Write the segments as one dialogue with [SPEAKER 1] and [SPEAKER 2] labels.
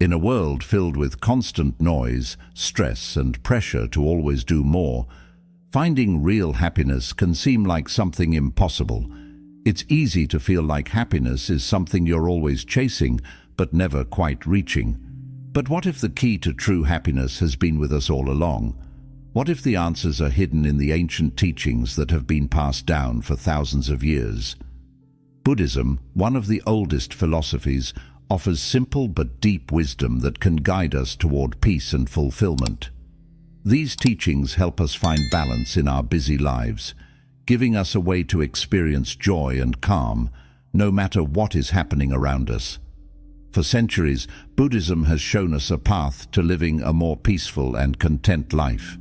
[SPEAKER 1] In a world filled with constant noise, stress, and pressure to always do more, finding real happiness can seem like something impossible. It's easy to feel like happiness is something you're always chasing, but never quite reaching. But what if the key to true happiness has been with us all along? What if the answers are hidden in the ancient teachings that have been passed down for thousands of years? Buddhism, one of the oldest philosophies, offers simple but deep wisdom that can guide us toward peace and fulfillment. These teachings help us find balance in our busy lives, giving us a way to experience joy and calm, no matter what is happening around us. For centuries, Buddhism has shown us a path to living a more peaceful and content life.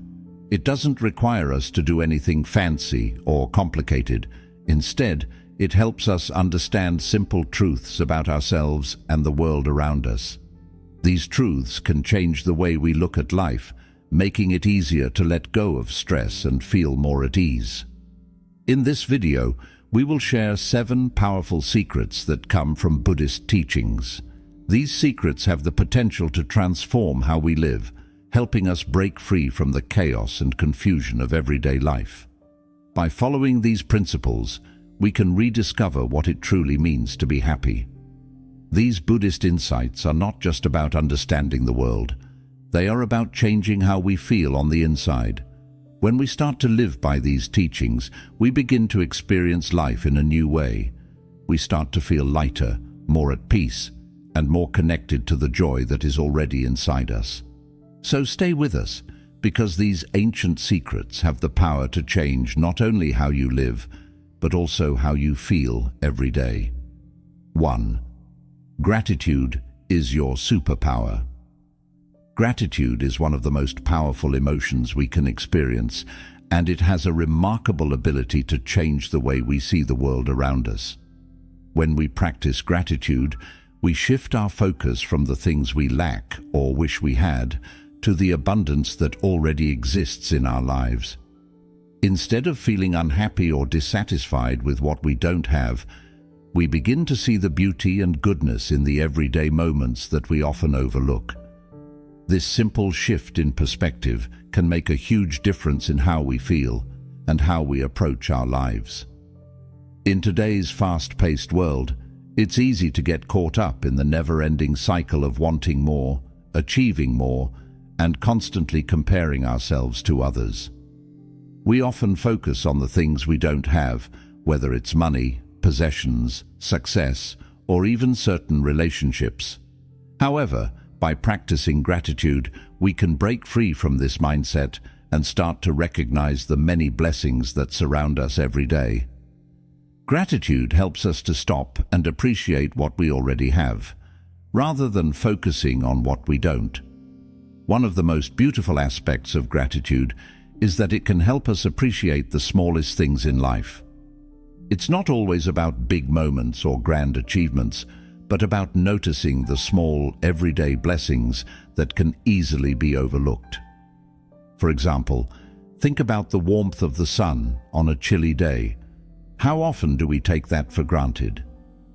[SPEAKER 1] It doesn't require us to do anything fancy or complicated. Instead, it helps us understand simple truths about ourselves and the world around us. These truths can change the way we look at life, making it easier to let go of stress and feel more at ease. In this video, we will share 7 powerful secrets that come from Buddhist teachings. These secrets have the potential to transform how we live, helping us break free from the chaos and confusion of everyday life. By following these principles, we can rediscover what it truly means to be happy. These Buddhist insights are not just about understanding the world. They are about changing how we feel on the inside. When we start to live by these teachings, we begin to experience life in a new way. We start to feel lighter, more at peace, and more connected to the joy that is already inside us. So stay with us, because these ancient secrets have the power to change not only how you live, but also how you feel every day. 1. Gratitude is your superpower. Gratitude is one of the most powerful emotions we can experience, and it has a remarkable ability to change the way we see the world around us. When we practice gratitude, we shift our focus from the things we lack or wish we had to the abundance that already exists in our lives. Instead of feeling unhappy or dissatisfied with what we don't have, we begin to see the beauty and goodness in the everyday moments that we often overlook. This simple shift in perspective can make a huge difference in how we feel and how we approach our lives. In today's fast-paced world, it's easy to get caught up in the never-ending cycle of wanting more, achieving more, and constantly comparing ourselves to others. We often focus on the things we don't have, whether it's money, possessions, success, or even certain relationships. However, by practicing gratitude, we can break free from this mindset and start to recognize the many blessings that surround us every day. Gratitude helps us to stop and appreciate what we already have, rather than focusing on what we don't. One of the most beautiful aspects of gratitude is that it can help us appreciate the smallest things in life. It's not always about big moments or grand achievements, but about noticing the small, everyday blessings that can easily be overlooked. For example, think about the warmth of the sun on a chilly day. How often do we take that for granted?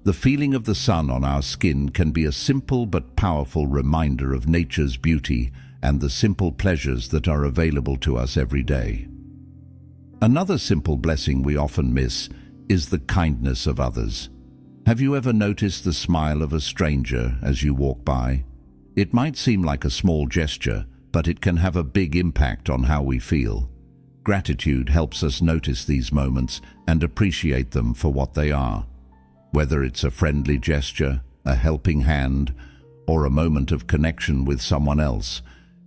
[SPEAKER 1] The feeling of the sun on our skin can be a simple but powerful reminder of nature's beauty and the simple pleasures that are available to us every day. Another simple blessing we often miss is the kindness of others. Have you ever noticed the smile of a stranger as you walk by? It might seem like a small gesture, but it can have a big impact on how we feel. Gratitude helps us notice these moments and appreciate them for what they are. Whether it's a friendly gesture, a helping hand, or a moment of connection with someone else,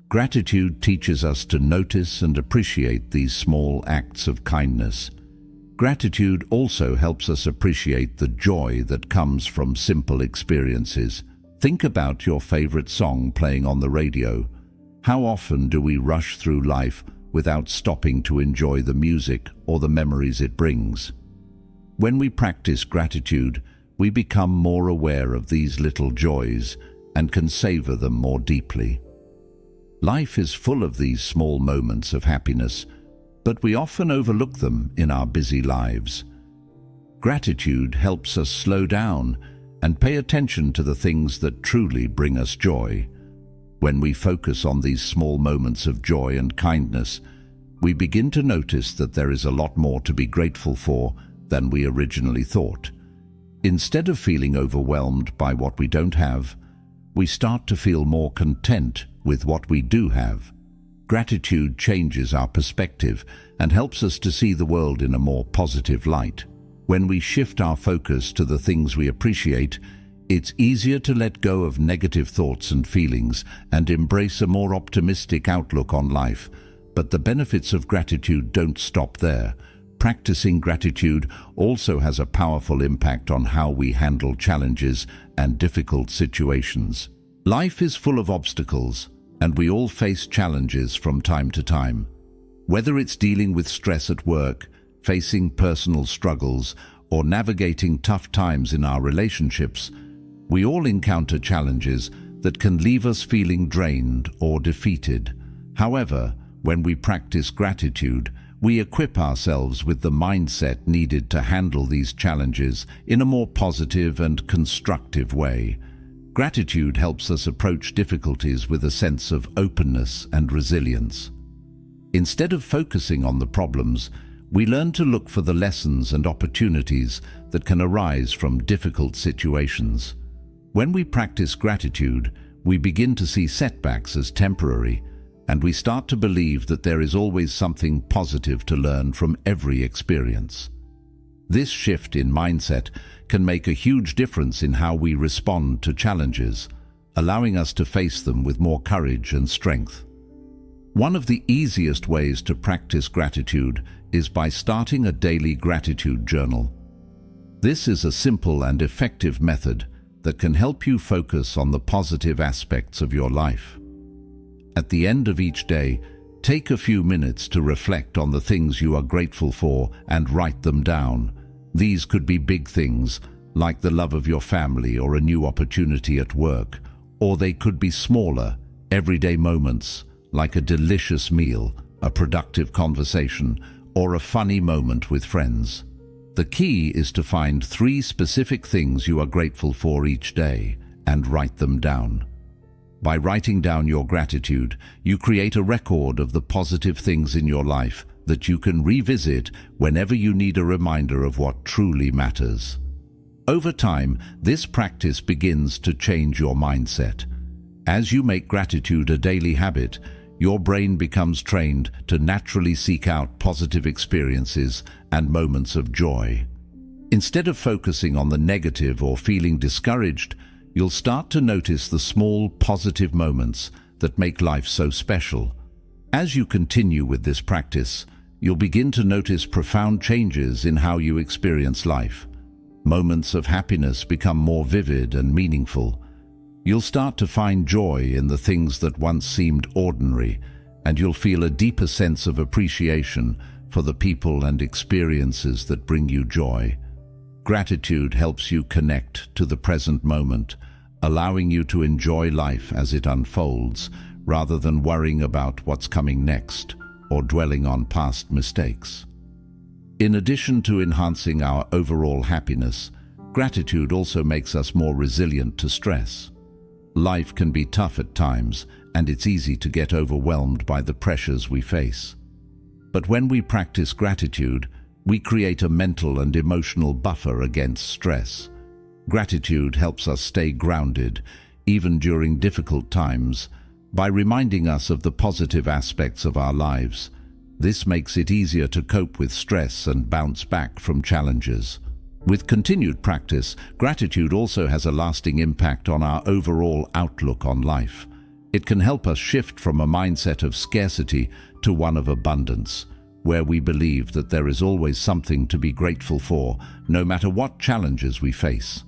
[SPEAKER 1] gratitude teaches us to notice and appreciate these small acts of kindness. Gratitude also helps us appreciate the joy that comes from simple experiences. Think about your favorite song playing on the radio. How often do we rush through life without stopping to enjoy the music or the memories it brings? When we practice gratitude, we become more aware of these little joys and can savor them more deeply. Life is full of these small moments of happiness, but we often overlook them in our busy lives. Gratitude helps us slow down and pay attention to the things that truly bring us joy. When we focus on these small moments of joy and kindness, we begin to notice that there is a lot more to be grateful for than we originally thought. Instead of feeling overwhelmed by what we don't have, we start to feel more content with what we do have. Gratitude changes our perspective and helps us to see the world in a more positive light. When we shift our focus to the things we appreciate, it's easier to let go of negative thoughts and feelings and embrace a more optimistic outlook on life. But the benefits of gratitude don't stop there. Practicing gratitude also has a powerful impact on how we handle challenges and difficult situations. Life is full of obstacles, and we all face challenges from time to time. Whether it's dealing with stress at work, facing personal struggles, or navigating tough times in our relationships, we all encounter challenges that can leave us feeling drained or defeated. However, when we practice gratitude, we equip ourselves with the mindset needed to handle these challenges in a more positive and constructive way. Gratitude helps us approach difficulties with a sense of openness and resilience. Instead of focusing on the problems, we learn to look for the lessons and opportunities that can arise from difficult situations. When we practice gratitude, we begin to see setbacks as temporary, and we start to believe that there is always something positive to learn from every experience. This shift in mindset can make a huge difference in how we respond to challenges, allowing us to face them with more courage and strength. One of the easiest ways to practice gratitude is by starting a daily gratitude journal. This is a simple and effective method that can help you focus on the positive aspects of your life. At the end of each day, take a few minutes to reflect on the things you are grateful for and write them down. These could be big things, like the love of your family or a new opportunity at work, or they could be smaller, everyday moments, like a delicious meal, a productive conversation, or a funny moment with friends. The key is to find 3 specific things you are grateful for each day and write them down. By writing down your gratitude, you create a record of the positive things in your life that you can revisit whenever you need a reminder of what truly matters. Over time, this practice begins to change your mindset. As you make gratitude a daily habit, your brain becomes trained to naturally seek out positive experiences and moments of joy. Instead of focusing on the negative or feeling discouraged, you'll start to notice the small positive moments that make life so special. As you continue with this practice, you'll begin to notice profound changes in how you experience life. Moments of happiness become more vivid and meaningful. You'll start to find joy in the things that once seemed ordinary, and you'll feel a deeper sense of appreciation for the people and experiences that bring you joy. Gratitude helps you connect to the present moment, allowing you to enjoy life as it unfolds, rather than worrying about what's coming next or dwelling on past mistakes. In addition to enhancing our overall happiness, gratitude also makes us more resilient to stress. Life can be tough at times, and it's easy to get overwhelmed by the pressures we face. But when we practice gratitude, we create a mental and emotional buffer against stress. Gratitude helps us stay grounded, even during difficult times, by reminding us of the positive aspects of our lives. This makes it easier to cope with stress and bounce back from challenges. With continued practice, gratitude also has a lasting impact on our overall outlook on life. It can help us shift from a mindset of scarcity to one of abundance, where we believe that there is always something to be grateful for, no matter what challenges we face.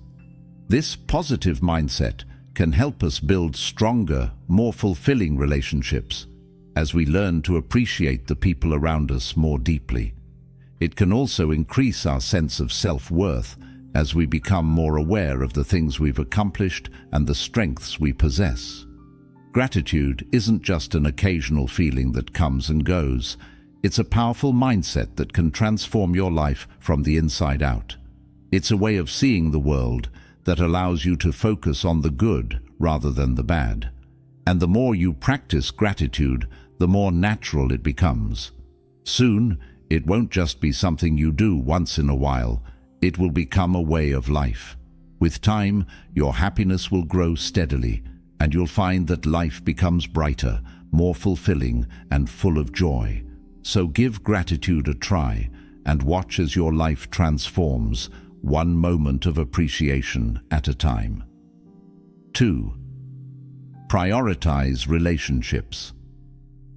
[SPEAKER 1] This positive mindset can help us build stronger, more fulfilling relationships as we learn to appreciate the people around us more deeply. It can also increase our sense of self-worth as we become more aware of the things we've accomplished and the strengths we possess. Gratitude isn't just an occasional feeling that comes and goes. It's a powerful mindset that can transform your life from the inside out. It's a way of seeing the world that allows you to focus on the good rather than the bad. And the more you practice gratitude, the more natural it becomes. Soon, it won't just be something you do once in a while, it will become a way of life. With time, your happiness will grow steadily, and you'll find that life becomes brighter, more fulfilling, and full of joy. So give gratitude a try, and watch as your life transforms, one moment of appreciation at a time. 2. Prioritize relationships.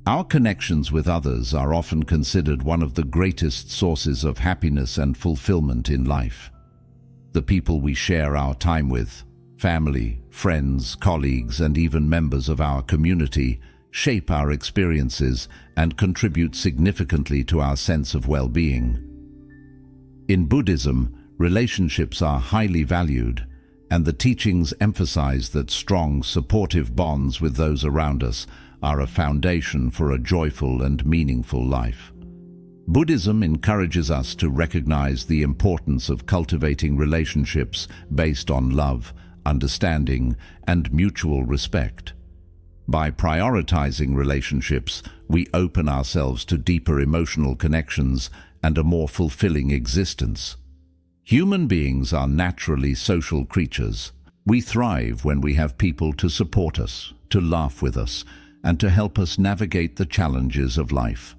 [SPEAKER 1] Our connections with others are often considered one of the greatest sources of happiness and fulfillment in life. The people we share our time with, family, friends, colleagues, and even members of our community, shape our experiences and contribute significantly to our sense of well-being. In Buddhism, relationships are highly valued, and the teachings emphasize that strong, supportive bonds with those around us are a foundation for a joyful and meaningful life. Buddhism encourages us to recognize the importance of cultivating relationships based on love, understanding, and mutual respect. By prioritizing relationships, we open ourselves to deeper emotional connections and a more fulfilling existence. Human beings are naturally social creatures. We thrive when we have people to support us, to laugh with us, and to help us navigate the challenges of life.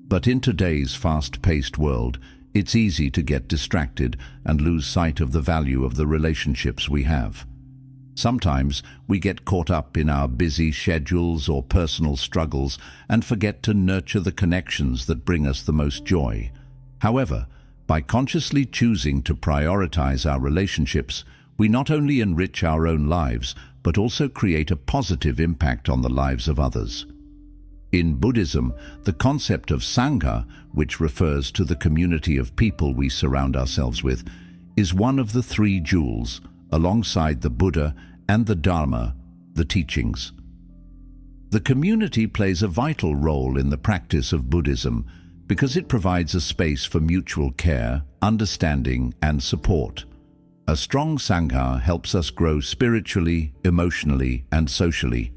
[SPEAKER 1] But in today's fast-paced world, it's easy to get distracted and lose sight of the value of the relationships we have. Sometimes we get caught up in our busy schedules or personal struggles and forget to nurture the connections that bring us the most joy. However, by consciously choosing to prioritize our relationships, we not only enrich our own lives, but also create a positive impact on the lives of others. In Buddhism, the concept of Sangha, which refers to the community of people we surround ourselves with, is one of the three jewels, alongside the Buddha and the Dharma, the teachings. The community plays a vital role in the practice of Buddhism because it provides a space for mutual care, understanding, and support. A strong Sangha helps us grow spiritually, emotionally, and socially.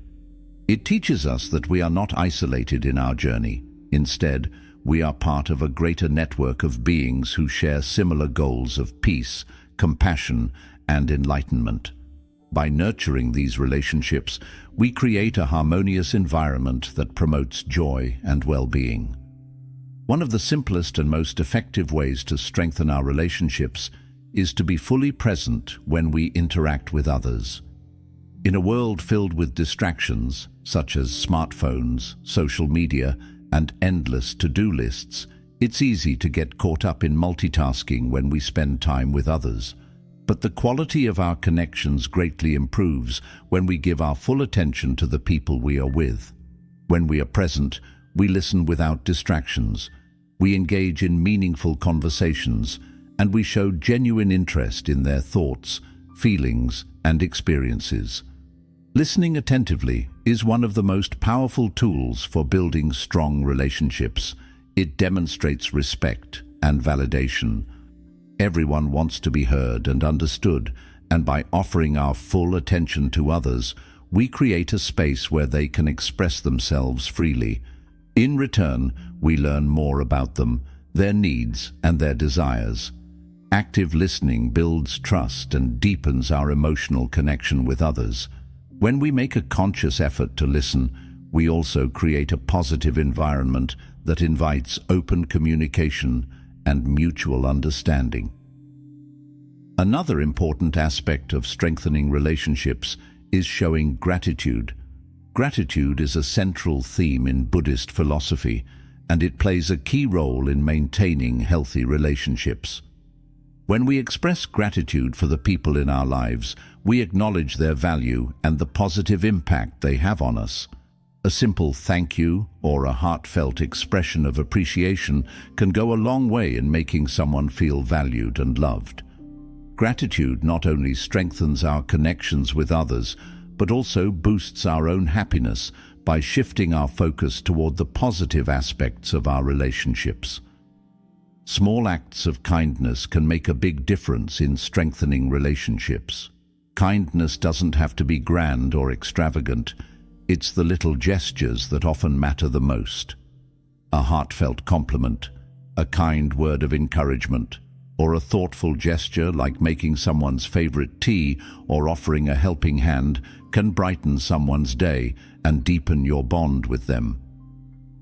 [SPEAKER 1] It teaches us that we are not isolated in our journey. Instead, we are part of a greater network of beings who share similar goals of peace, compassion, and enlightenment. By nurturing these relationships, we create a harmonious environment that promotes joy and well-being. One of the simplest and most effective ways to strengthen our relationships is to be fully present when we interact with others. In a world filled with distractions, such as smartphones, social media, and endless to-do lists, it's easy to get caught up in multitasking when we spend time with others. But the quality of our connections greatly improves when we give our full attention to the people we are with. When we are present, we listen without distractions, we engage in meaningful conversations, and we show genuine interest in their thoughts, feelings, and experiences. Listening attentively is one of the most powerful tools for building strong relationships. It demonstrates respect and validation. Everyone wants to be heard and understood, and by offering our full attention to others, we create a space where they can express themselves freely. In return, we learn more about them, their needs, and their desires. Active listening builds trust and deepens our emotional connection with others. When we make a conscious effort to listen, we also create a positive environment that invites open communication and mutual understanding. Another important aspect of strengthening relationships is showing gratitude. Gratitude is a central theme in Buddhist philosophy, and it plays a key role in maintaining healthy relationships. When we express gratitude for the people in our lives, we acknowledge their value and the positive impact they have on us. A simple thank you or a heartfelt expression of appreciation can go a long way in making someone feel valued and loved. Gratitude not only strengthens our connections with others, but also boosts our own happiness by shifting our focus toward the positive aspects of our relationships. Small acts of kindness can make a big difference in strengthening relationships. Kindness doesn't have to be grand or extravagant. It's the little gestures that often matter the most. A heartfelt compliment, a kind word of encouragement, or a thoughtful gesture like making someone's favorite tea or offering a helping hand can brighten someone's day and deepen your bond with them.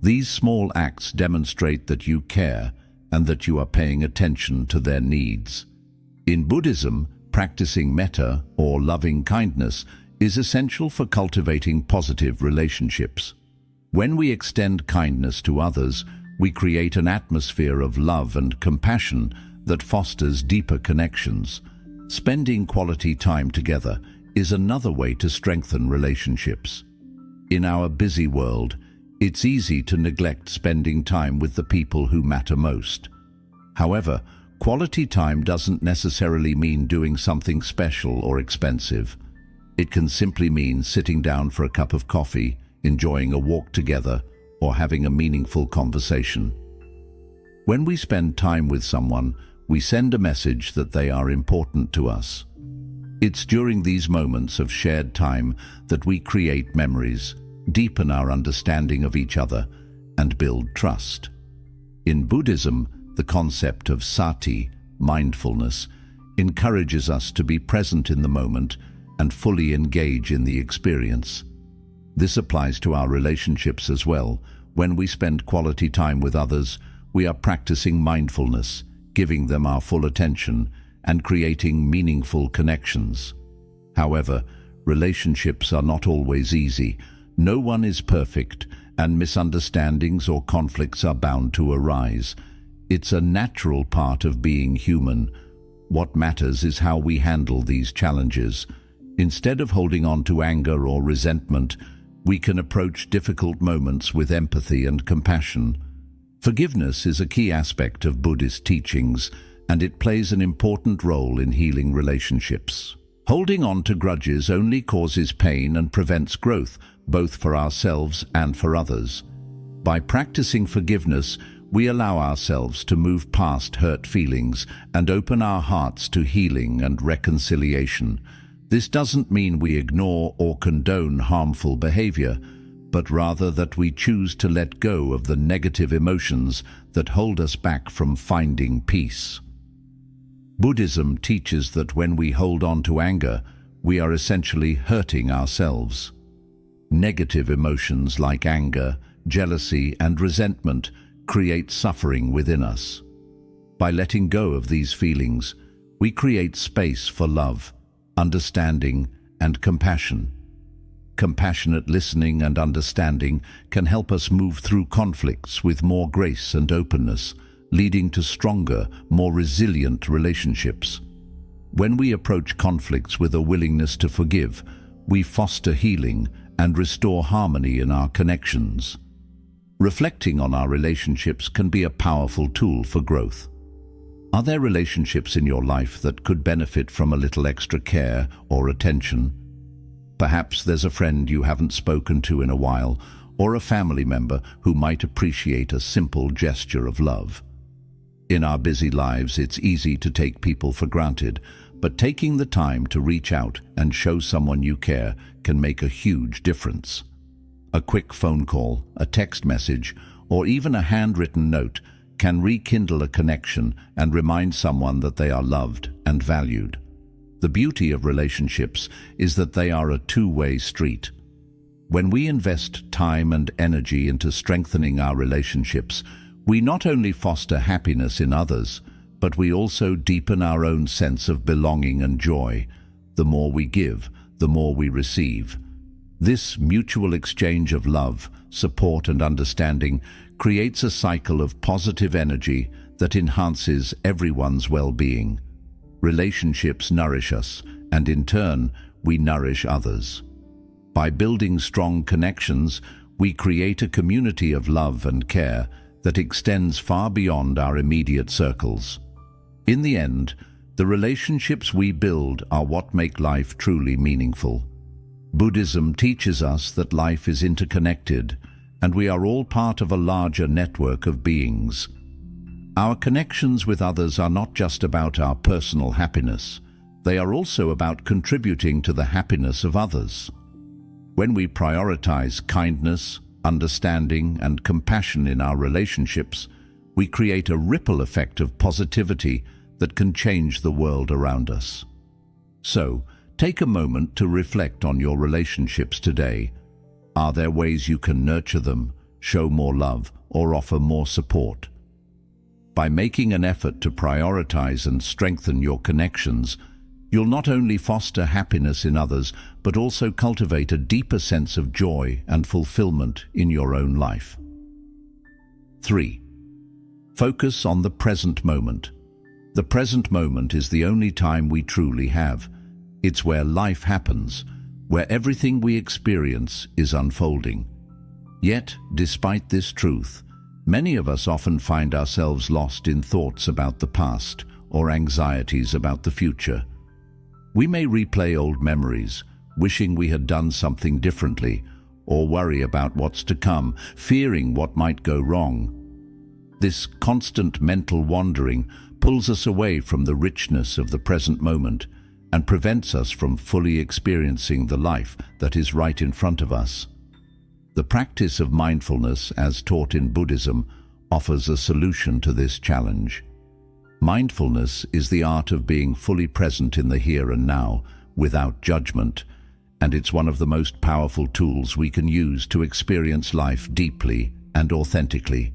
[SPEAKER 1] These small acts demonstrate that you care and that you are paying attention to their needs. In Buddhism, practicing metta, or loving kindness, is essential for cultivating positive relationships. When we extend kindness to others, we create an atmosphere of love and compassion that fosters deeper connections. Spending quality time together is another way to strengthen relationships. In our busy world, it's easy to neglect spending time with the people who matter most. However, quality time doesn't necessarily mean doing something special or expensive. It can simply mean sitting down for a cup of coffee, enjoying a walk together, or having a meaningful conversation. When we spend time with someone, we send a message that they are important to us. It's during these moments of shared time that we create memories, deepen our understanding of each other, and build trust. In Buddhism, the concept of sati, mindfulness, encourages us to be present in the moment and fully engage in the experience. This applies to our relationships as well. When we spend quality time with others, we are practicing mindfulness, giving them our full attention, and creating meaningful connections. However, relationships are not always easy. No one is perfect, and misunderstandings or conflicts are bound to arise. It's a natural part of being human. What matters is how we handle these challenges. Instead of holding on to anger or resentment, we can approach difficult moments with empathy and compassion. Forgiveness is a key aspect of Buddhist teachings, and it plays an important role in healing relationships. Holding on to grudges only causes pain and prevents growth, both for ourselves and for others. By practicing forgiveness, we allow ourselves to move past hurt feelings and open our hearts to healing and reconciliation. This doesn't mean we ignore or condone harmful behavior, but rather that we choose to let go of the negative emotions that hold us back from finding peace. Buddhism teaches that when we hold on to anger, we are essentially hurting ourselves. Negative emotions like anger, jealousy, and resentment create suffering within us. By letting go of these feelings, we create space for love, understanding, and compassion. Compassionate listening and understanding can help us move through conflicts with more grace and openness, leading to stronger, more resilient relationships. When we approach conflicts with a willingness to forgive, we foster healing and restore harmony in our connections. Reflecting on our relationships can be a powerful tool for growth. Are there relationships in your life that could benefit from a little extra care or attention? Perhaps there's a friend you haven't spoken to in a while, or a family member who might appreciate a simple gesture of love. In our busy lives, it's easy to take people for granted, but taking the time to reach out and show someone you care can make a huge difference. A quick phone call, a text message, or even a handwritten note can rekindle a connection and remind someone that they are loved and valued. The beauty of relationships is that they are a two-way street. When we invest time and energy into strengthening our relationships, we not only foster happiness in others, but we also deepen our own sense of belonging and joy. The more we give, the more we receive. This mutual exchange of love, support, and understanding creates a cycle of positive energy that enhances everyone's well-being. Relationships nourish us, and in turn, we nourish others. By building strong connections, we create a community of love and care that extends far beyond our immediate circles. In the end, the relationships we build are what make life truly meaningful. Buddhism teaches us that life is interconnected, and we are all part of a larger network of beings. Our connections with others are not just about our personal happiness. they are also about contributing to the happiness of others. When we prioritize kindness, understanding, and compassion in our relationships, we create a ripple effect of positivity that can change the world around us. So, take a moment to reflect on your relationships today. Are there ways you can nurture them, show more love, or offer more support? By making an effort to prioritize and strengthen your connections, you'll not only foster happiness in others, but also cultivate a deeper sense of joy and fulfillment in your own life. 3. Focus on the present moment. The present moment is the only time we truly have. It's where life happens, where everything we experience is unfolding. Yet, despite this truth, many of us often find ourselves lost in thoughts about the past or anxieties about the future. We may replay old memories, wishing we had done something differently, or worry about what's to come, fearing what might go wrong. This constant mental wandering pulls us away from the richness of the present moment and prevents us from fully experiencing the life that is right in front of us. The practice of mindfulness, as taught in Buddhism, offers a solution to this challenge. Mindfulness is the art of being fully present in the here and now, without judgment, and it's one of the most powerful tools we can use to experience life deeply and authentically.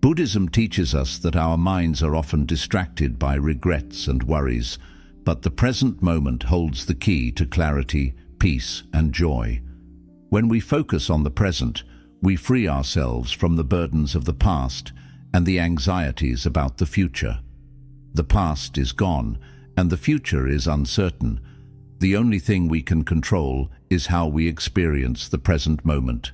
[SPEAKER 1] Buddhism teaches us that our minds are often distracted by regrets and worries, but the present moment holds the key to clarity, peace, and joy. When we focus on the present, we free ourselves from the burdens of the past and the anxieties about the future. The past is gone, and the future is uncertain. The only thing we can control is how we experience the present moment.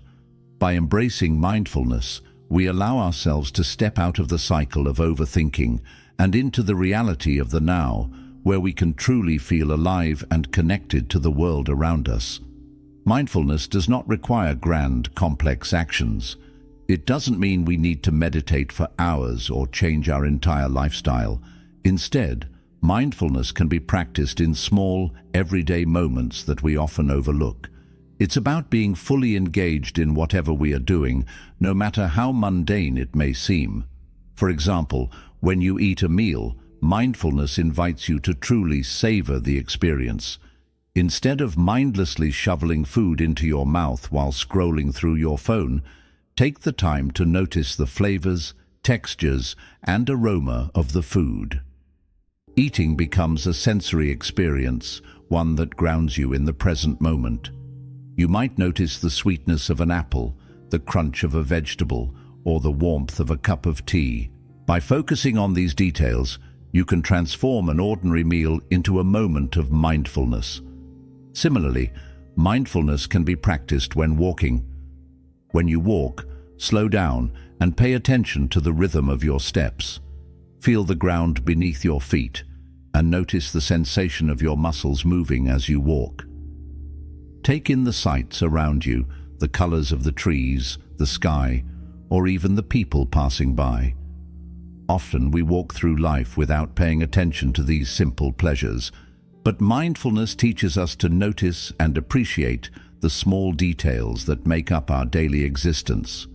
[SPEAKER 1] By embracing mindfulness, we allow ourselves to step out of the cycle of overthinking and into the reality of the now, where we can truly feel alive and connected to the world around us. Mindfulness does not require grand, complex actions. It doesn't mean we need to meditate for hours or change our entire lifestyle. Instead, mindfulness can be practiced in small, everyday moments that we often overlook. It's about being fully engaged in whatever we are doing, no matter how mundane it may seem. For example, when you eat a meal, mindfulness invites you to truly savor the experience. Instead of mindlessly shoveling food into your mouth while scrolling through your phone, take the time to notice the flavors, textures, and aroma of the food. Eating becomes a sensory experience, one that grounds you in the present moment. You might notice the sweetness of an apple, the crunch of a vegetable, or the warmth of a cup of tea. By focusing on these details, you can transform an ordinary meal into a moment of mindfulness. Similarly, mindfulness can be practiced when walking. When you walk, slow down and pay attention to the rhythm of your steps. Feel the ground beneath your feet and notice the sensation of your muscles moving as you walk. Take in the sights around you, the colors of the trees, the sky, or even the people passing by. Often we walk through life without paying attention to these simple pleasures, but mindfulness teaches us to notice and appreciate the small details that make up our daily existence.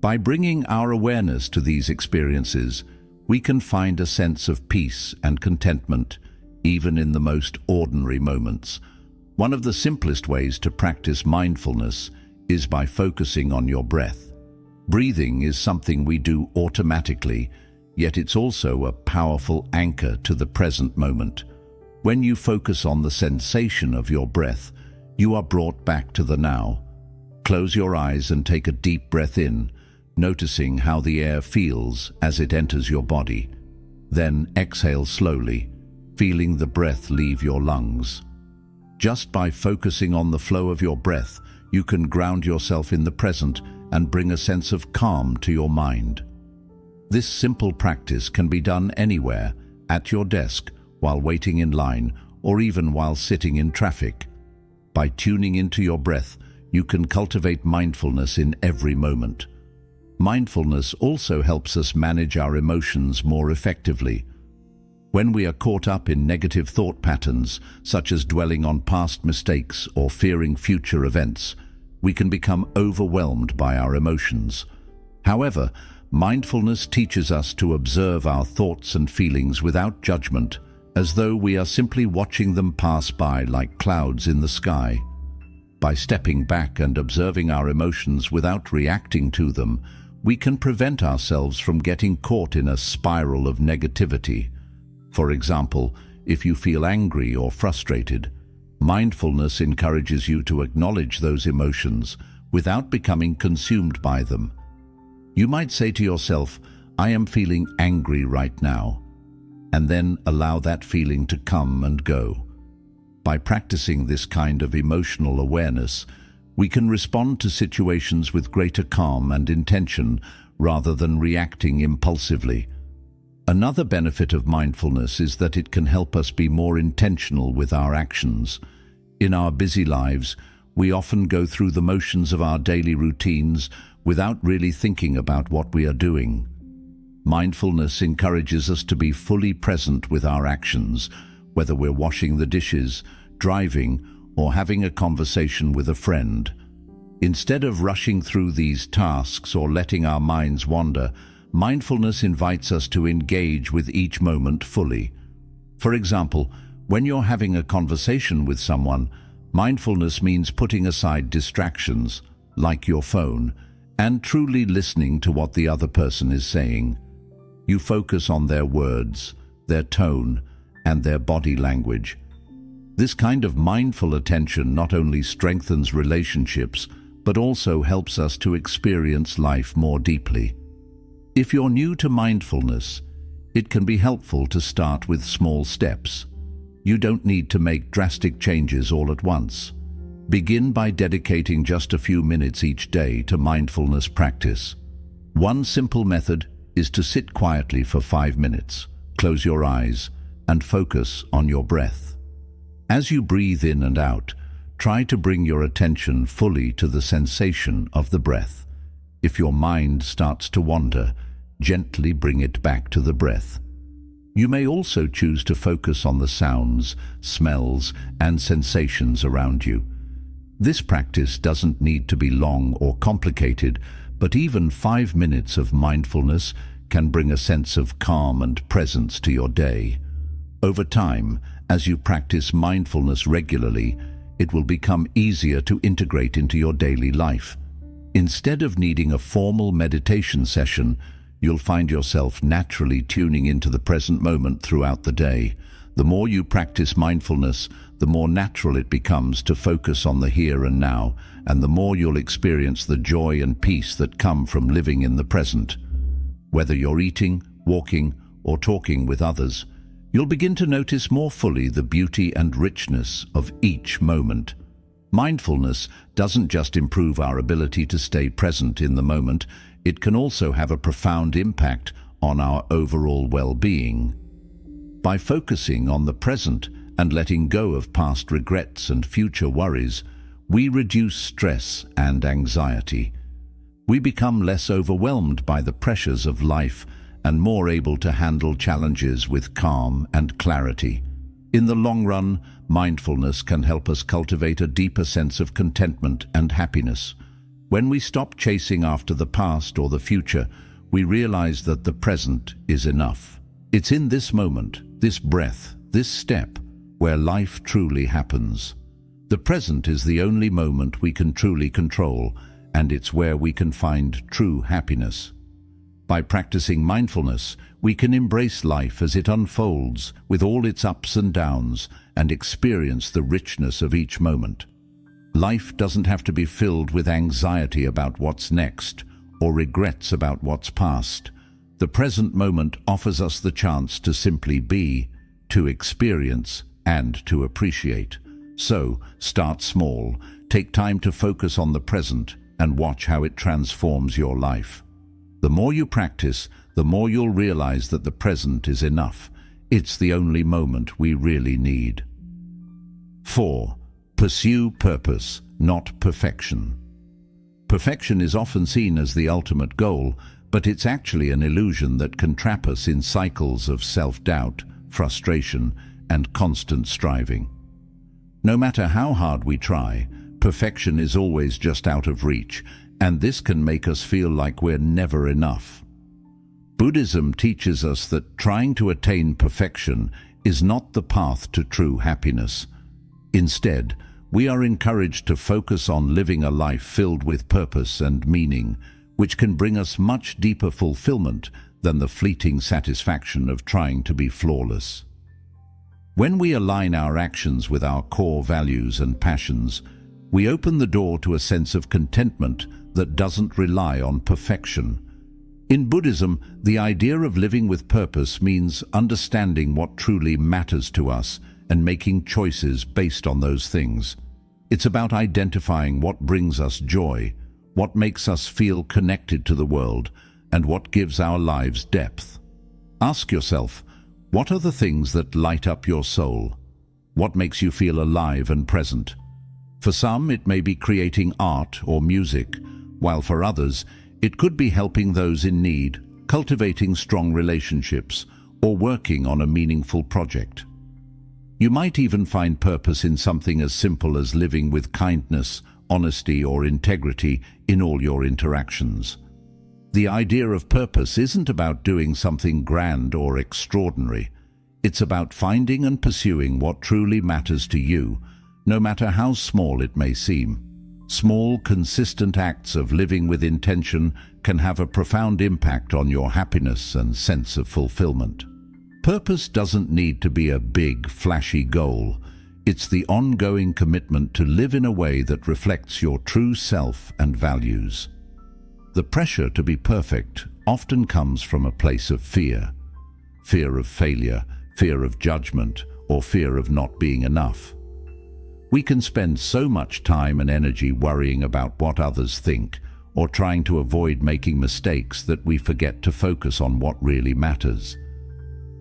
[SPEAKER 1] By bringing our awareness to these experiences, we can find a sense of peace and contentment, even in the most ordinary moments. One of the simplest ways to practice mindfulness is by focusing on your breath. Breathing is something we do automatically, yet it's also a powerful anchor to the present moment. When you focus on the sensation of your breath, you are brought back to the now. Close your eyes and take a deep breath in, noticing how the air feels as it enters your body. Then exhale slowly, feeling the breath leave your lungs. Just by focusing on the flow of your breath, you can ground yourself in the present and bring a sense of calm to your mind. This simple practice can be done anywhere, at your desk, while waiting in line, or even while sitting in traffic. By tuning into your breath, you can cultivate mindfulness in every moment. Mindfulness also helps us manage our emotions more effectively. When we are caught up in negative thought patterns, such as dwelling on past mistakes or fearing future events, we can become overwhelmed by our emotions. However, mindfulness teaches us to observe our thoughts and feelings without judgment, as though we are simply watching them pass by like clouds in the sky. By stepping back and observing our emotions without reacting to them, we can prevent ourselves from getting caught in a spiral of negativity. For example, if you feel angry or frustrated, mindfulness encourages you to acknowledge those emotions without becoming consumed by them. You might say to yourself, "I am feeling angry right now," and then allow that feeling to come and go. By practicing this kind of emotional awareness, we can respond to situations with greater calm and intention rather than reacting impulsively. Another benefit of mindfulness is that it can help us be more intentional with our actions. In our busy lives, we often go through the motions of our daily routines without really thinking about what we are doing. Mindfulness encourages us to be fully present with our actions, whether we're washing the dishes, driving, or having a conversation with a friend. Instead of rushing through these tasks or letting our minds wander, mindfulness invites us to engage with each moment fully. For example, when you're having a conversation with someone, mindfulness means putting aside distractions, like your phone, and truly listening to what the other person is saying. You focus on their words, their tone, and their body language. This kind of mindful attention not only strengthens relationships, but also helps us to experience life more deeply. If you're new to mindfulness, it can be helpful to start with small steps. You don't need to make drastic changes all at once. Begin by dedicating just a few minutes each day to mindfulness practice. One simple method is to sit quietly for 5 minutes, close your eyes, and focus on your breath. As you breathe in and out, try to bring your attention fully to the sensation of the breath. If your mind starts to wander, gently bring it back to the breath. You may also choose to focus on the sounds, smells, and sensations around you. This practice doesn't need to be long or complicated, but even 5 minutes of mindfulness can bring a sense of calm and presence to your day. Over time, as you practice mindfulness regularly, it will become easier to integrate into your daily life. Instead of needing a formal meditation session, you'll find yourself naturally tuning into the present moment throughout the day. The more you practice mindfulness, the more natural it becomes to focus on the here and now, and the more you'll experience the joy and peace that come from living in the present. Whether you're eating, walking, or talking with others, you'll begin to notice more fully the beauty and richness of each moment. Mindfulness doesn't just improve our ability to stay present in the moment, it can also have a profound impact on our overall well-being. By focusing on the present and letting go of past regrets and future worries, we reduce stress and anxiety. We become less overwhelmed by the pressures of life and more able to handle challenges with calm and clarity. In the long run, mindfulness can help us cultivate a deeper sense of contentment and happiness. When we stop chasing after the past or the future, we realize that the present is enough. It's in this moment, this breath, this step, where life truly happens. The present is the only moment we can truly control, and it's where we can find true happiness. By practicing mindfulness, we can embrace life as it unfolds with all its ups and downs and experience the richness of each moment. Life doesn't have to be filled with anxiety about what's next or regrets about what's past. The present moment offers us the chance to simply be, to experience, and to appreciate. So, start small, take time to focus on the present, and watch how it transforms your life. The more you practice, the more you'll realize that the present is enough. It's the only moment we really need. 4. Pursue purpose, not perfection. Perfection is often seen as the ultimate goal, but it's actually an illusion that can trap us in cycles of self-doubt, frustration, and constant striving. No matter how hard we try, perfection is always just out of reach, and this can make us feel like we're never enough. Buddhism teaches us that trying to attain perfection is not the path to true happiness. Instead, we are encouraged to focus on living a life filled with purpose and meaning, which can bring us much deeper fulfillment than the fleeting satisfaction of trying to be flawless. When we align our actions with our core values and passions, we open the door to a sense of contentment that doesn't rely on perfection. In Buddhism, the idea of living with purpose means understanding what truly matters to us and making choices based on those things. It's about identifying what brings us joy, what makes us feel connected to the world, and what gives our lives depth. Ask yourself, what are the things that light up your soul? What makes you feel alive and present? For some, it may be creating art or music, while for others, it could be helping those in need, cultivating strong relationships, or working on a meaningful project. You might even find purpose in something as simple as living with kindness, honesty, or integrity in all your interactions. The idea of purpose isn't about doing something grand or extraordinary. It's about finding and pursuing what truly matters to you, no matter how small it may seem. Small, consistent acts of living with intention can have a profound impact on your happiness and sense of fulfillment. Purpose doesn't need to be a big, flashy goal. It's the ongoing commitment to live in a way that reflects your true self and values. The pressure to be perfect often comes from a place of fear. Fear of failure, fear of judgment, or fear of not being enough. We can spend so much time and energy worrying about what others think or trying to avoid making mistakes that we forget to focus on what really matters.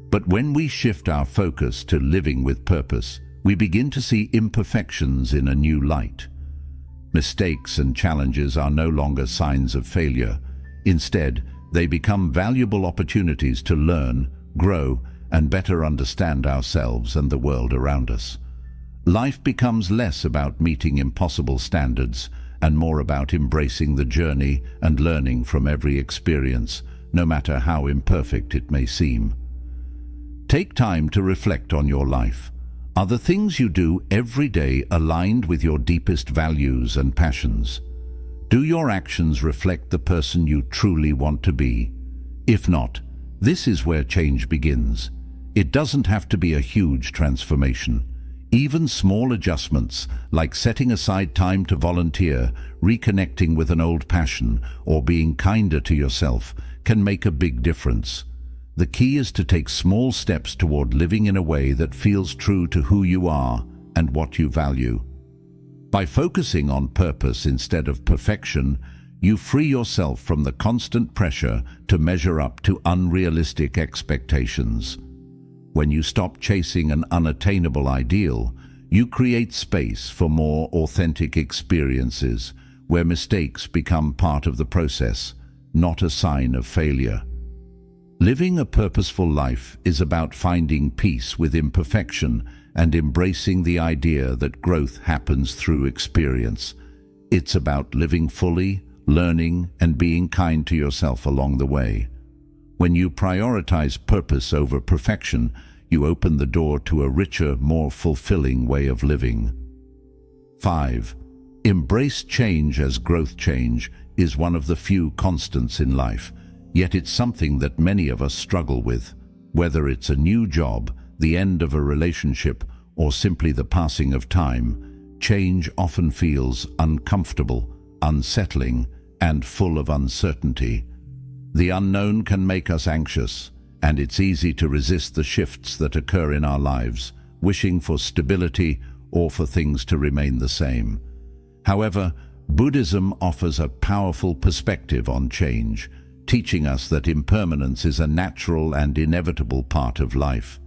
[SPEAKER 1] But when we shift our focus to living with purpose, we begin to see imperfections in a new light. Mistakes and challenges are no longer signs of failure. Instead, they become valuable opportunities to learn, grow, and better understand ourselves and the world around us. Life becomes less about meeting impossible standards and more about embracing the journey and learning from every experience, no matter how imperfect it may seem. Take time to reflect on your life. Are the things you do every day aligned with your deepest values and passions? Do your actions reflect the person you truly want to be? If not, this is where change begins. It doesn't have to be a huge transformation. Even small adjustments, like setting aside time to volunteer, reconnecting with an old passion, or being kinder to yourself, can make a big difference. The key is to take small steps toward living in a way that feels true to who you are and what you value. By focusing on purpose instead of perfection, you free yourself from the constant pressure to measure up to unrealistic expectations. When you stop chasing an unattainable ideal, you create space for more authentic experiences where mistakes become part of the process, not a sign of failure. Living a purposeful life is about finding peace with imperfection and embracing the idea that growth happens through experience. It's about living fully, learning, and being kind to yourself along the way. When you prioritize purpose over perfection, you open the door to a richer, more fulfilling way of living. 5. Embrace change as growth. Change is one of the few constants in life, yet it's something that many of us struggle with. Whether it's a new job, the end of a relationship, or simply the passing of time, change often feels uncomfortable, unsettling, and full of uncertainty. The unknown can make us anxious, and it's easy to resist the shifts that occur in our lives, wishing for stability or for things to remain the same. However, Buddhism offers a powerful perspective on change, teaching us that impermanence is a natural and inevitable part of life.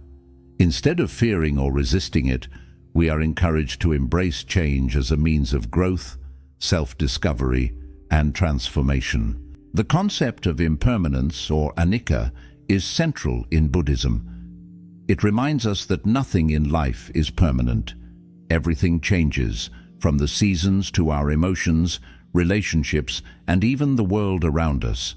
[SPEAKER 1] Instead of fearing or resisting it, we are encouraged to embrace change as a means of growth, self-discovery, and transformation. The concept of impermanence, or anicca, is central in Buddhism. It reminds us that nothing in life is permanent. Everything changes, from the seasons to our emotions, relationships, and even the world around us.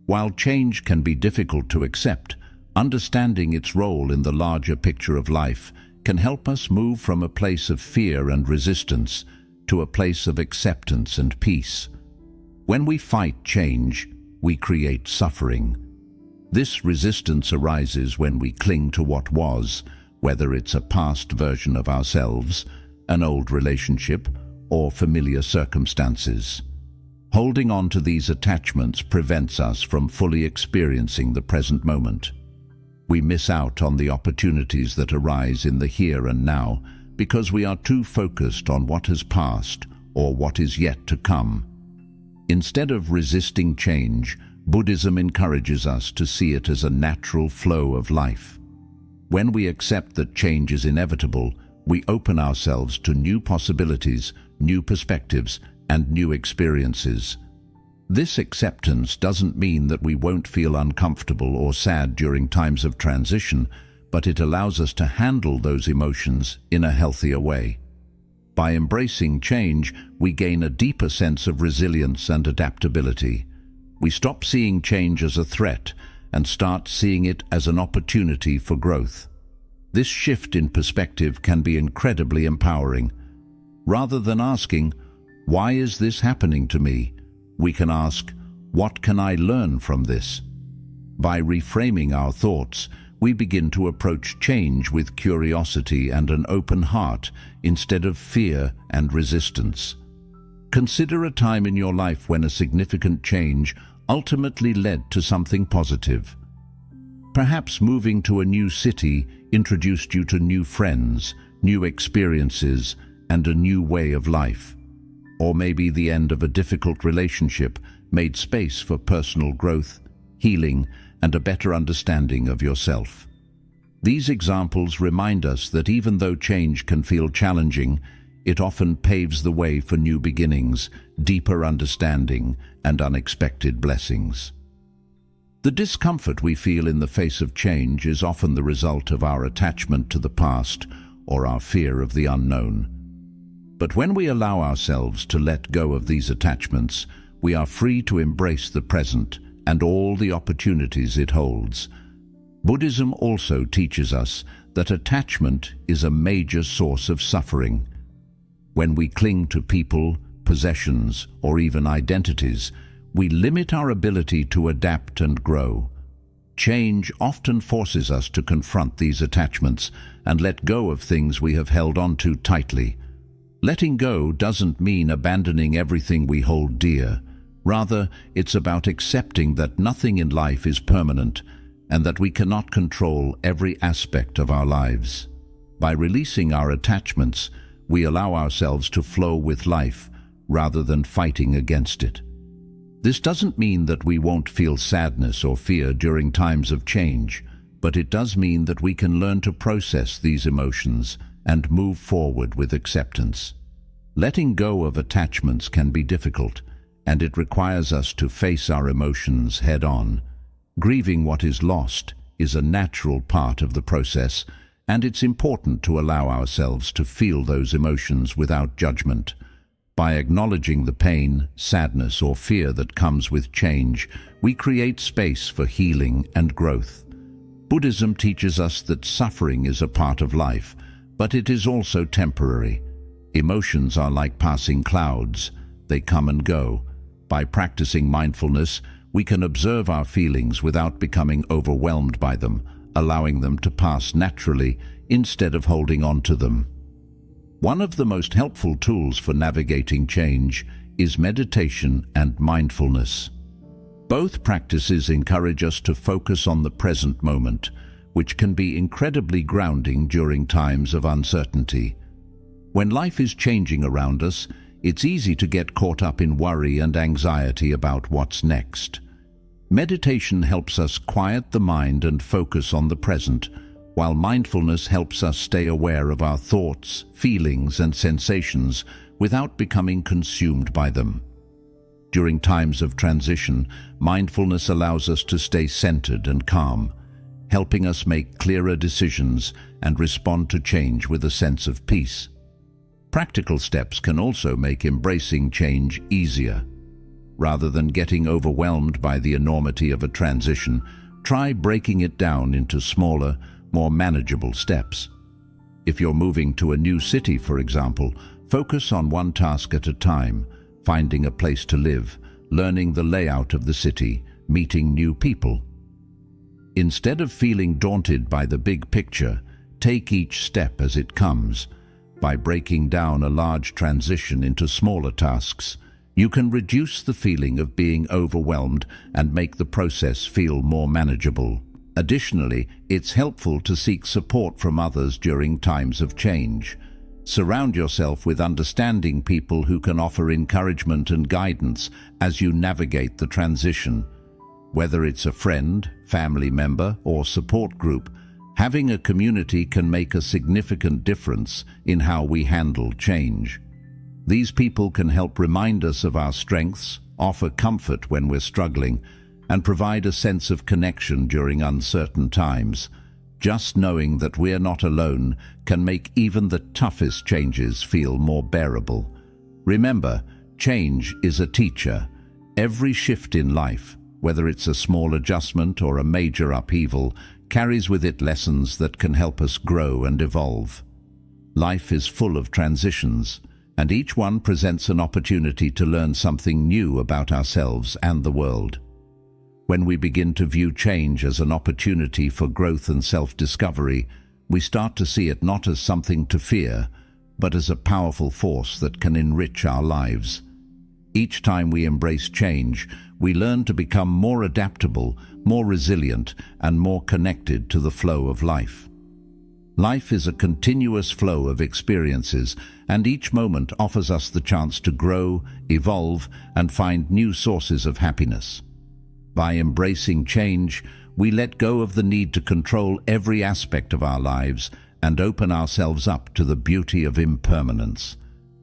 [SPEAKER 1] While change can be difficult to accept, understanding its role in the larger picture of life can help us move from a place of fear and resistance to a place of acceptance and peace. When we fight change, we create suffering. This resistance arises when we cling to what was, whether it's a past version of ourselves, an old relationship, or familiar circumstances. Holding on to these attachments prevents us from fully experiencing the present moment. We miss out on the opportunities that arise in the here and now because we are too focused on what has passed or what is yet to come. Instead of resisting change, Buddhism encourages us to see it as a natural flow of life. When we accept that change is inevitable, we open ourselves to new possibilities, new perspectives, and new experiences. This acceptance doesn't mean that we won't feel uncomfortable or sad during times of transition, but it allows us to handle those emotions in a healthier way. By embracing change, we gain a deeper sense of resilience and adaptability. We stop seeing change as a threat and start seeing it as an opportunity for growth. This shift in perspective can be incredibly empowering. Rather than asking, "Why is this happening to me?" we can ask, "What can I learn from this?" By reframing our thoughts, we begin to approach change with curiosity and an open heart instead of fear and resistance. Consider a time in your life when a significant change ultimately led to something positive. Perhaps moving to a new city introduced you to new friends, new experiences, and a new way of life. Or maybe the end of a difficult relationship made space for personal growth, healing, and a better understanding of yourself. These examples remind us that even though change can feel challenging, it often paves the way for new beginnings, deeper understanding, and unexpected blessings. The discomfort we feel in the face of change is often the result of our attachment to the past or our fear of the unknown. But when we allow ourselves to let go of these attachments, we are free to embrace the present and all the opportunities it holds. Buddhism also teaches us that attachment is a major source of suffering. When we cling to people, possessions, or even identities, we limit our ability to adapt and grow. Change often forces us to confront these attachments and let go of things we have held on to tightly. Letting go doesn't mean abandoning everything we hold dear. Rather, it's about accepting that nothing in life is permanent and that we cannot control every aspect of our lives. By releasing our attachments, we allow ourselves to flow with life rather than fighting against it. This doesn't mean that we won't feel sadness or fear during times of change, but it does mean that we can learn to process these emotions and move forward with acceptance. Letting go of attachments can be difficult, and it requires us to face our emotions head-on. Grieving what is lost is a natural part of the process, and it's important to allow ourselves to feel those emotions without judgment. By acknowledging the pain, sadness, or fear that comes with change, we create space for healing and growth. Buddhism teaches us that suffering is a part of life, but it is also temporary. Emotions are like passing clouds. They come and go. By practicing mindfulness, we can observe our feelings without becoming overwhelmed by them, allowing them to pass naturally instead of holding on to them. One of the most helpful tools for navigating change is meditation and mindfulness. Both practices encourage us to focus on the present moment, which can be incredibly grounding during times of uncertainty. When life is changing around us, it's easy to get caught up in worry and anxiety about what's next. Meditation helps us quiet the mind and focus on the present, while mindfulness helps us stay aware of our thoughts, feelings, and sensations without becoming consumed by them. During times of transition, mindfulness allows us to stay centered and calm. helping us make clearer decisions and respond to change with a sense of peace. Practical steps can also make embracing change easier. Rather than getting overwhelmed by the enormity of a transition, try breaking it down into smaller, more manageable steps. If you're moving to a new city, for example, focus on one task at a time, finding a place to live, learning the layout of the city, meeting new people. Instead of feeling daunted by the big picture, take each step as it comes. By breaking down a large transition into smaller tasks, you can reduce the feeling of being overwhelmed and make the process feel more manageable. Additionally, it's helpful to seek support from others during times of change. Surround yourself with understanding people who can offer encouragement and guidance as you navigate the transition. Whether it's a friend, family member, or support group, having a community can make a significant difference in how we handle change. These people can help remind us of our strengths, offer comfort when we're struggling, and provide a sense of connection during uncertain times. Just knowing that we're not alone can make even the toughest changes feel more bearable. Remember, change is a teacher. Every shift in life, whether it's a small adjustment or a major upheaval, carries with it lessons that can help us grow and evolve. Life is full of transitions, and each one presents an opportunity to learn something new about ourselves and the world. When we begin to view change as an opportunity for growth and self-discovery, we start to see it not as something to fear, but as a powerful force that can enrich our lives. Each time we embrace change, we learn to become more adaptable, more resilient, and more connected to the flow of life. Life is a continuous flow of experiences, and each moment offers us the chance to grow, evolve, and find new sources of happiness. By embracing change, we let go of the need to control every aspect of our lives and open ourselves up to the beauty of impermanence.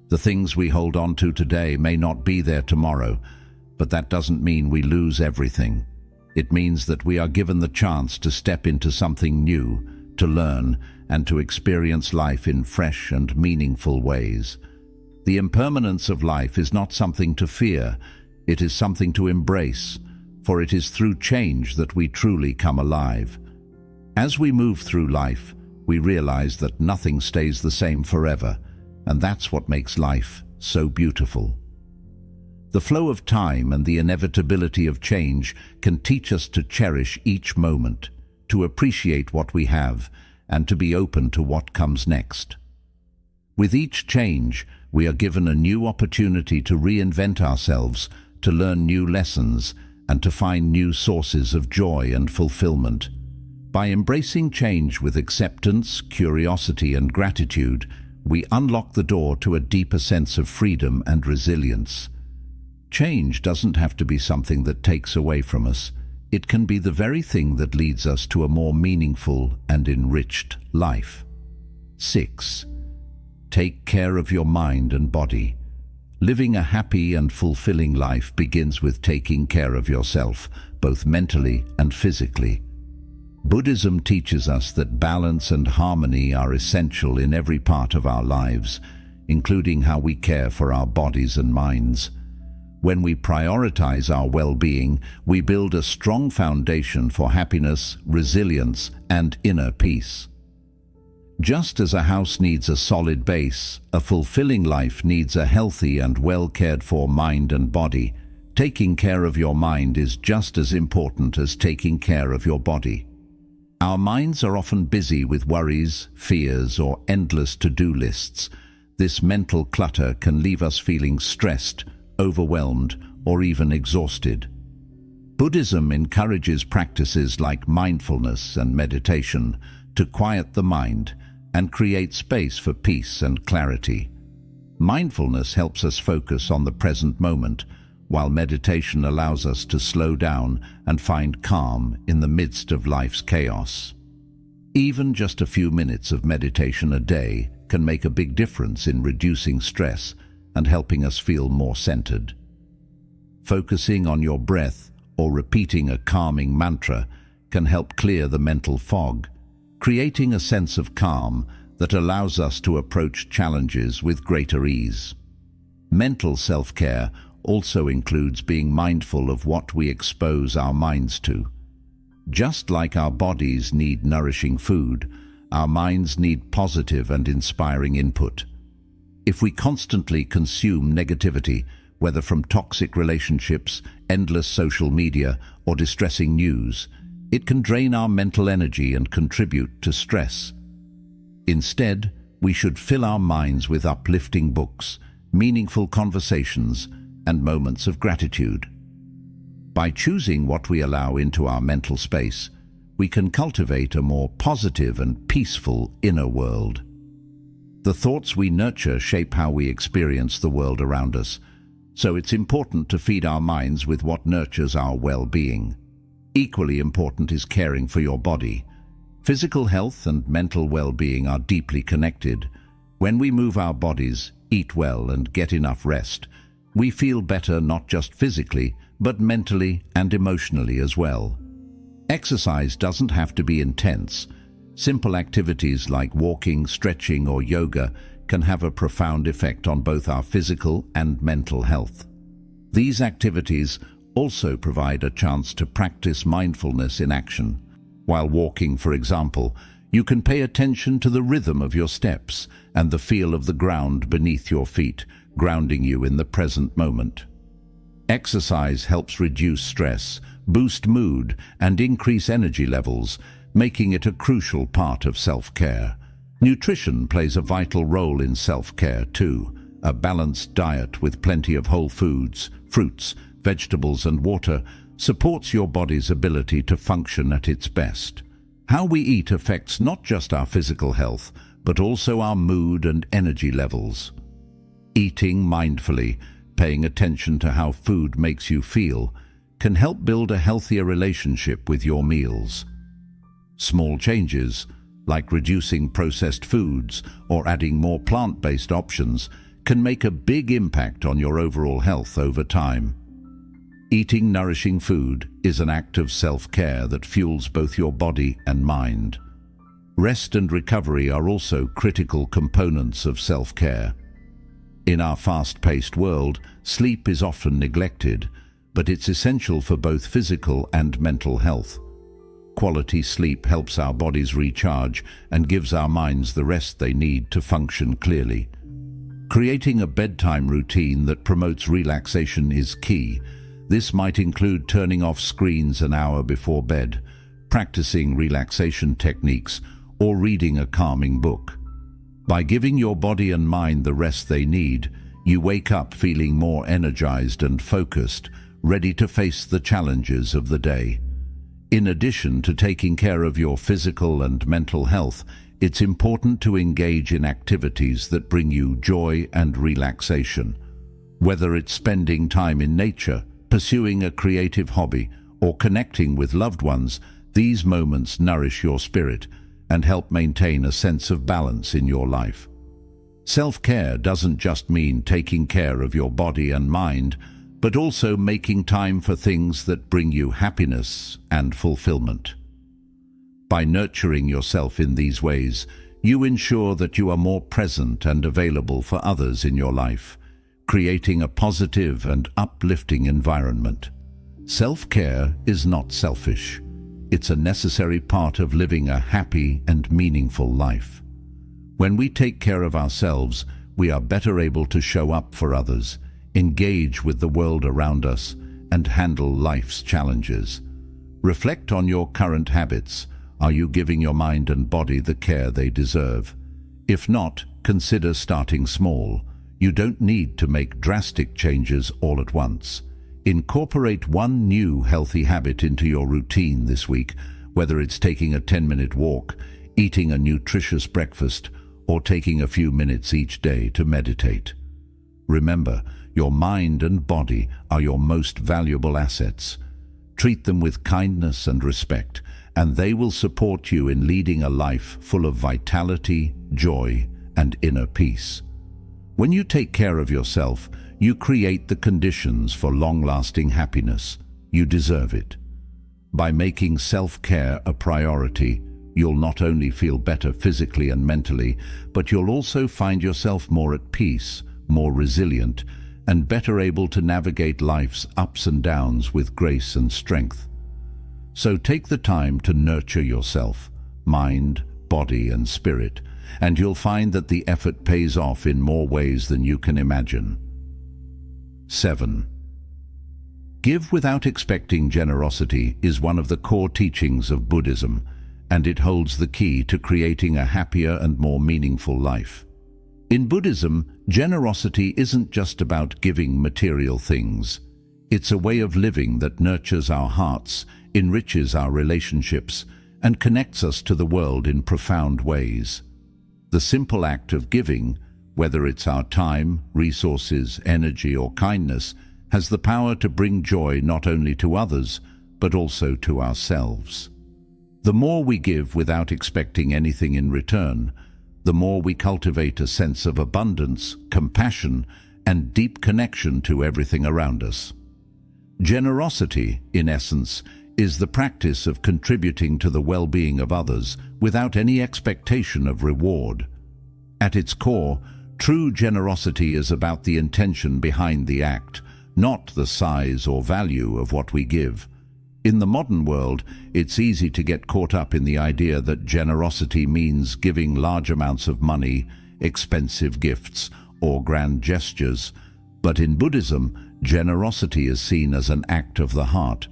[SPEAKER 1] The things we hold on to today may not be there tomorrow, but that doesn't mean we lose everything. It means that we are given the chance to step into something new, to learn, and to experience life in fresh and meaningful ways. The impermanence of life is not something to fear, it is something to embrace, for it is through change that we truly come alive. As we move through life, we realize that nothing stays the same forever, and that's what makes life so beautiful. The flow of time and the inevitability of change can teach us to cherish each moment, to appreciate what we have, and to be open to what comes next. With each change, we are given a new opportunity to reinvent ourselves, to learn new lessons, and to find new sources of joy and fulfillment. By embracing change with acceptance, curiosity, and gratitude, we unlock the door to a deeper sense of freedom and resilience. Change doesn't have to be something that takes away from us. It can be the very thing that leads us to a more meaningful and enriched life. 6. Take care of your mind and body. Living a happy and fulfilling life begins with taking care of yourself, both mentally and physically. Buddhism teaches us that balance and harmony are essential in every part of our lives, including how we care for our bodies and minds. When we prioritize our well-being, we build a strong foundation for happiness, resilience, and inner peace. Just as a house needs a solid base, a fulfilling life needs a healthy and well-cared-for mind and body. Taking care of your mind is just as important as taking care of your body. Our minds are often busy with worries, fears, or endless to-do lists. This mental clutter can leave us feeling stressed, overwhelmed, or even exhausted. Buddhism encourages practices like mindfulness and meditation to quiet the mind and create space for peace and clarity. Mindfulness helps us focus on the present moment, while meditation allows us to slow down and find calm in the midst of life's chaos. Even just a few minutes of meditation a day can make a big difference in reducing stress and helping us feel more centered. Focusing on your breath or repeating a calming mantra can help clear the mental fog, creating a sense of calm that allows us to approach challenges with greater ease. Mental self-care also includes being mindful of what we expose our minds to. Just like our bodies need nourishing food, our minds need positive and inspiring input. If we constantly consume negativity, whether from toxic relationships, endless social media, or distressing news, it can drain our mental energy and contribute to stress. Instead, we should fill our minds with uplifting books, meaningful conversations, and moments of gratitude. By choosing what we allow into our mental space, we can cultivate a more positive and peaceful inner world. The thoughts we nurture shape how we experience the world around us, so it's important to feed our minds with what nurtures our well-being. Equally important is caring for your body. Physical health and mental well-being are deeply connected. When we move our bodies, eat well, and get enough rest, we feel better not just physically, but mentally and emotionally as well. Exercise doesn't have to be intense. Simple activities like walking, stretching, or yoga can have a profound effect on both our physical and mental health. These activities also provide a chance to practice mindfulness in action. While walking, for example, you can pay attention to the rhythm of your steps and the feel of the ground beneath your feet, grounding you in the present moment. Exercise helps reduce stress, boost mood, and increase energy levels, making it a crucial part of self-care. Nutrition plays a vital role in self-care too. A balanced diet with plenty of whole foods, fruits, vegetables, and water supports your body's ability to function at its best. How we eat affects not just our physical health, but also our mood and energy levels. Eating mindfully, paying attention to how food makes you feel, can help build a healthier relationship with your meals. Small changes, like reducing processed foods or adding more plant-based options, can make a big impact on your overall health over time. Eating nourishing food is an act of self-care that fuels both your body and mind. Rest and recovery are also critical components of self-care. In our fast-paced world, sleep is often neglected, but it's essential for both physical and mental health. Quality sleep helps our bodies recharge and gives our minds the rest they need to function clearly. Creating a bedtime routine that promotes relaxation is key. This might include turning off screens an hour before bed, practicing relaxation techniques, or reading a calming book. By giving your body and mind the rest they need, you wake up feeling more energized and focused, ready to face the challenges of the day. In addition to taking care of your physical and mental health, it's important to engage in activities that bring you joy and relaxation. Whether it's spending time in nature, pursuing a creative hobby, or connecting with loved ones, these moments nourish your spirit and help maintain a sense of balance in your life. Self-care doesn't just mean taking care of your body and mind, but also making time for things that bring you happiness and fulfillment. By nurturing yourself in these ways, you ensure that you are more present and available for others in your life, creating a positive and uplifting environment. Self-care is not selfish. It's a necessary part of living a happy and meaningful life. When we take care of ourselves, we are better able to show up for others, engage with the world around us, and handle life's challenges. Reflect on your current habits. Are you giving your mind and body the care they deserve? If not, consider starting small. You don't need to make drastic changes all at once. Incorporate one new healthy habit into your routine this week, whether it's taking a 10-minute walk, eating a nutritious breakfast, or taking a few minutes each day to meditate. Remember, your mind and body are your most valuable assets. Treat them with kindness and respect, and they will support you in leading a life full of vitality, joy, and inner peace. When you take care of yourself, you create the conditions for long-lasting happiness. You deserve it. By making self-care a priority, you'll not only feel better physically and mentally, but you'll also find yourself more at peace, more resilient, and better able to navigate life's ups and downs with grace and strength. So take the time to nurture yourself, mind, body, and spirit, and you'll find that the effort pays off in more ways than you can imagine. 7. Give without expecting generosity is one of the core teachings of Buddhism, and it holds the key to creating a happier and more meaningful life. In Buddhism, generosity isn't just about giving material things. It's a way of living that nurtures our hearts, enriches our relationships, and connects us to the world in profound ways. The simple act of giving, whether it's our time, resources, energy, or kindness, has the power to bring joy not only to others, but also to ourselves. The more we give without expecting anything in return, the more we cultivate a sense of abundance, compassion, and deep connection to everything around us. Generosity, in essence, is the practice of contributing to the well-being of others without any expectation of reward. At its core, true generosity is about the intention behind the act, not the size or value of what we give. In the modern world, it's easy to get caught up in the idea that generosity means giving large amounts of money, expensive gifts, or grand gestures. But in Buddhism, generosity is seen as an act of the heart.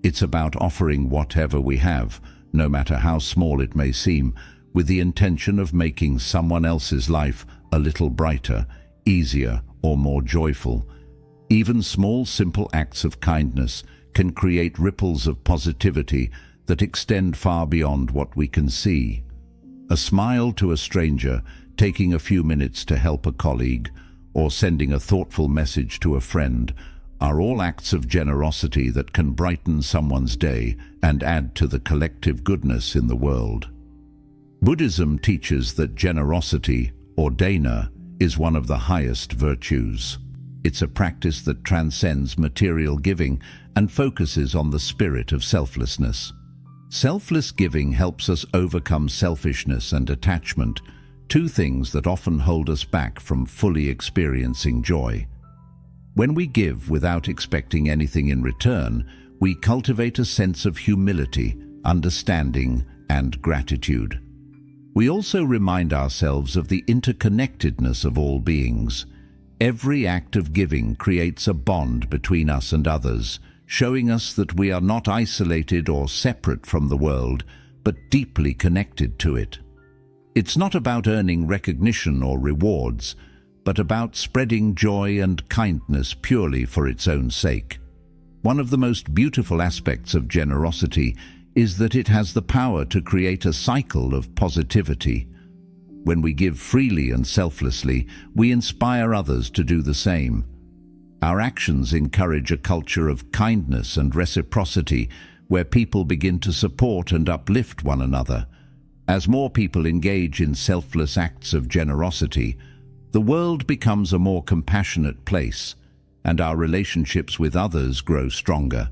[SPEAKER 1] It's about offering whatever we have, no matter how small it may seem, with the intention of making someone else's life a little brighter, easier, or more joyful. Even small, simple acts of kindness can create ripples of positivity that extend far beyond what we can see. A smile to a stranger, taking a few minutes to help a colleague, or sending a thoughtful message to a friend are all acts of generosity that can brighten someone's day and add to the collective goodness in the world. Buddhism teaches that generosity, or dana, is one of the highest virtues. It's a practice that transcends material giving and focuses on the spirit of selflessness. Selfless giving helps us overcome selfishness and attachment, two things that often hold us back from fully experiencing joy. When we give without expecting anything in return, we cultivate a sense of humility, understanding, and gratitude. We also remind ourselves of the interconnectedness of all beings. Every act of giving creates a bond between us and others, showing us that we are not isolated or separate from the world, but deeply connected to it. It's not about earning recognition or rewards, but about spreading joy and kindness purely for its own sake. One of the most beautiful aspects of generosity is that it has the power to create a cycle of positivity. When we give freely and selflessly, we inspire others to do the same. Our actions encourage a culture of kindness and reciprocity, where people begin to support and uplift one another. As more people engage in selfless acts of generosity, the world becomes a more compassionate place, and our relationships with others grow stronger.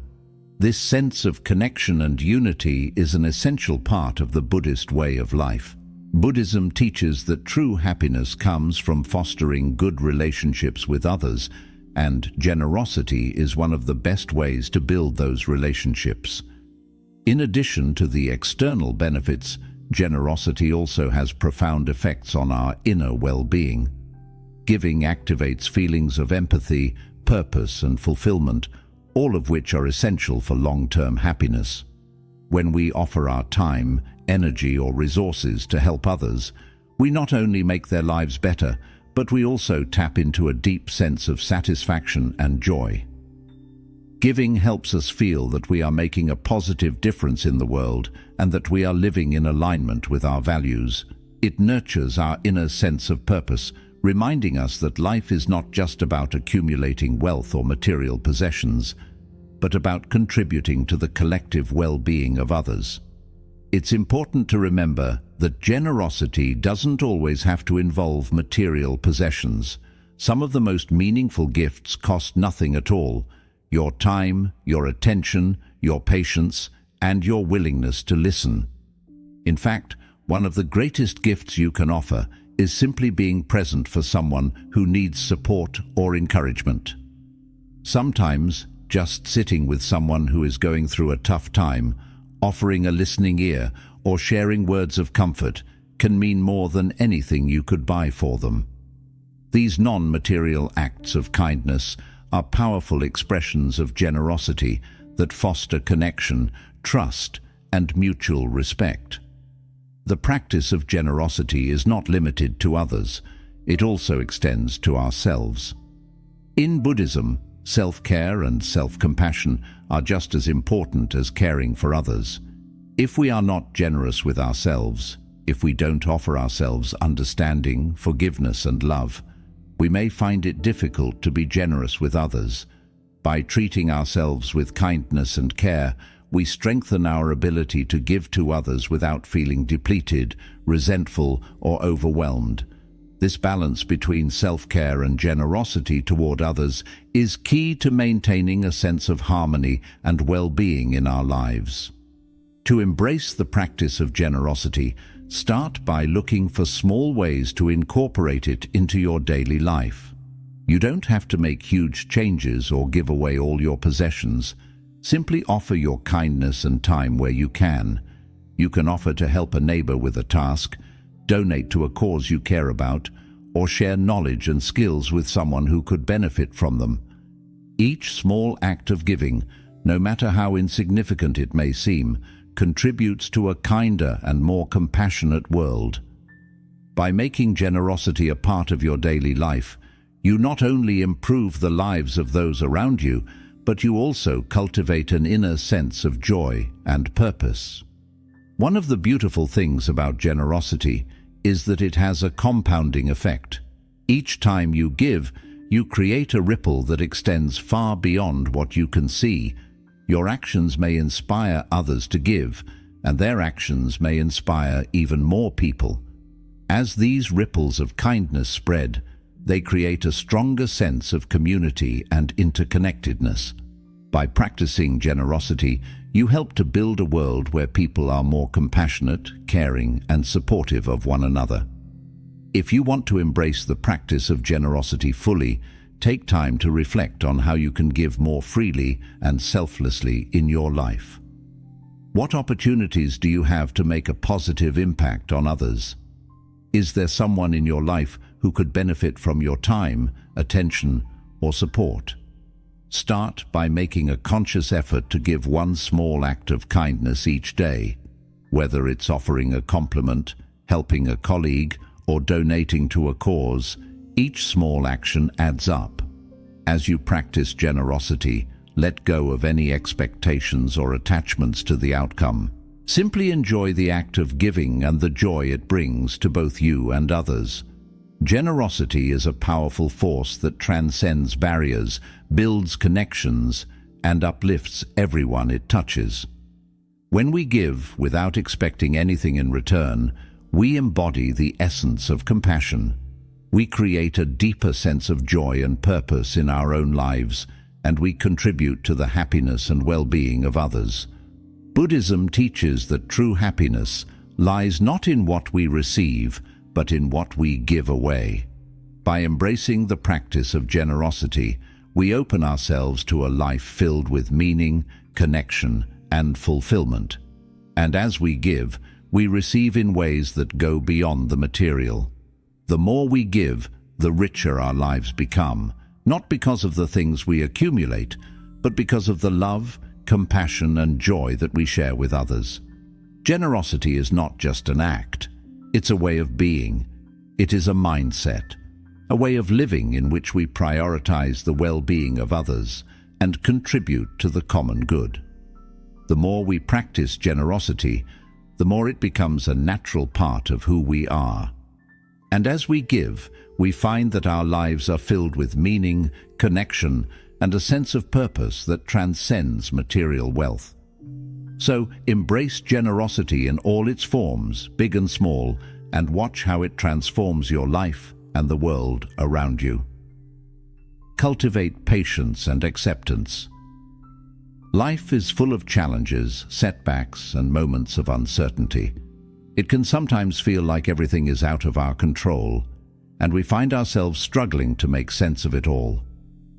[SPEAKER 1] This sense of connection and unity is an essential part of the Buddhist way of life. Buddhism teaches that true happiness comes from fostering good relationships with others, and generosity is one of the best ways to build those relationships. In addition to the external benefits, generosity also has profound effects on our inner well-being. Giving activates feelings of empathy, purpose, and fulfillment, all of which are essential for long-term happiness. When we offer our time, energy, or resources to help others, we not only make their lives better, but we also tap into a deep sense of satisfaction and joy. Giving helps us feel that we are making a positive difference in the world and that we are living in alignment with our values. It nurtures our inner sense of purpose, reminding us that life is not just about accumulating wealth or material possessions, but about contributing to the collective well-being of others. It's important to remember that generosity doesn't always have to involve material possessions. Some of the most meaningful gifts cost nothing at all. Your time, your attention, your patience, and your willingness to listen. In fact, one of the greatest gifts you can offer is simply being present for someone who needs support or encouragement. Sometimes, just sitting with someone who is going through a tough time, offering a listening ear, or sharing words of comfort can mean more than anything you could buy for them. These non-material acts of kindness are powerful expressions of generosity that foster connection, trust, and mutual respect. The practice of generosity is not limited to others. It also extends to ourselves. In Buddhism, self-care and self-compassion are just as important as caring for others. If we are not generous with ourselves, if we don't offer ourselves understanding, forgiveness, and love, we may find it difficult to be generous with others. By treating ourselves with kindness and care, we strengthen our ability to give to others without feeling depleted, resentful, or overwhelmed. This balance between self-care and generosity toward others is key to maintaining a sense of harmony and well-being in our lives. To embrace the practice of generosity, start by looking for small ways to incorporate it into your daily life. You don't have to make huge changes or give away all your possessions. Simply offer your kindness and time where you can. You can offer to help a neighbor with a task, donate to a cause you care about, or share knowledge and skills with someone who could benefit from them. Each small act of giving, no matter how insignificant it may seem, contributes to a kinder and more compassionate world. By making generosity a part of your daily life, you not only improve the lives of those around you, but you also cultivate an inner sense of joy and purpose. One of the beautiful things about generosity is that it has a compounding effect. Each time you give, you create a ripple that extends far beyond what you can see. Your actions may inspire others to give, and their actions may inspire even more people. As these ripples of kindness spread, they create a stronger sense of community and interconnectedness. By practicing generosity, you help to build a world where people are more compassionate, caring, and supportive of one another. If you want to embrace the practice of generosity fully, take time to reflect on how you can give more freely and selflessly in your life. What opportunities do you have to make a positive impact on others? Is there someone in your life who could benefit from your time, attention, or support? Start by making a conscious effort to give one small act of kindness each day, whether it's offering a compliment, helping a colleague, or donating to a cause. Each small action adds up. As you practice generosity, let go of any expectations or attachments to the outcome. Simply enjoy the act of giving and the joy it brings to both you and others. Generosity is a powerful force that transcends barriers, builds connections, and uplifts everyone it touches. When we give without expecting anything in return, we embody the essence of compassion. We create a deeper sense of joy and purpose in our own lives, and we contribute to the happiness and well-being of others. Buddhism teaches that true happiness lies not in what we receive, but in what we give away. By embracing the practice of generosity, we open ourselves to a life filled with meaning, connection, and fulfillment. And as we give, we receive in ways that go beyond the material. The more we give, the richer our lives become, not because of the things we accumulate, but because of the love, compassion, and joy that we share with others. Generosity is not just an act. It's a way of being. It is a mindset, a way of living in which we prioritize the well-being of others and contribute to the common good. The more we practice generosity, the more it becomes a natural part of who we are. And as we give, we find that our lives are filled with meaning, connection, and a sense of purpose that transcends material wealth. So embrace generosity in all its forms, big and small, and watch how it transforms your life and the world around you. Cultivate patience and acceptance. Life is full of challenges, setbacks, and moments of uncertainty. It can sometimes feel like everything is out of our control, and we find ourselves struggling to make sense of it all.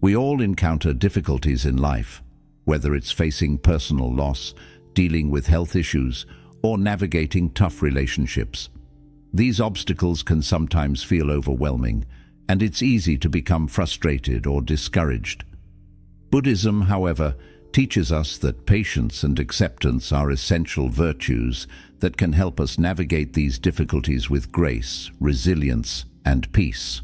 [SPEAKER 1] We all encounter difficulties in life, whether it's facing personal loss, dealing with health issues, or navigating tough relationships. These obstacles can sometimes feel overwhelming, and it's easy to become frustrated or discouraged. Buddhism, however, teaches us that patience and acceptance are essential virtues that can help us navigate these difficulties with grace, resilience, and peace.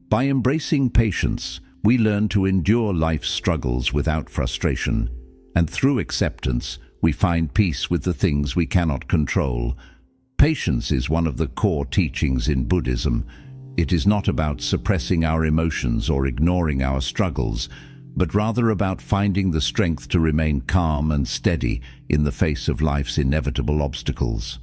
[SPEAKER 1] By embracing patience, we learn to endure life's struggles without frustration, and through acceptance, we find peace with the things we cannot control. Patience is one of the core teachings in Buddhism. It is not about suppressing our emotions or ignoring our struggles, but rather about finding the strength to remain calm and steady in the face of life's inevitable obstacles.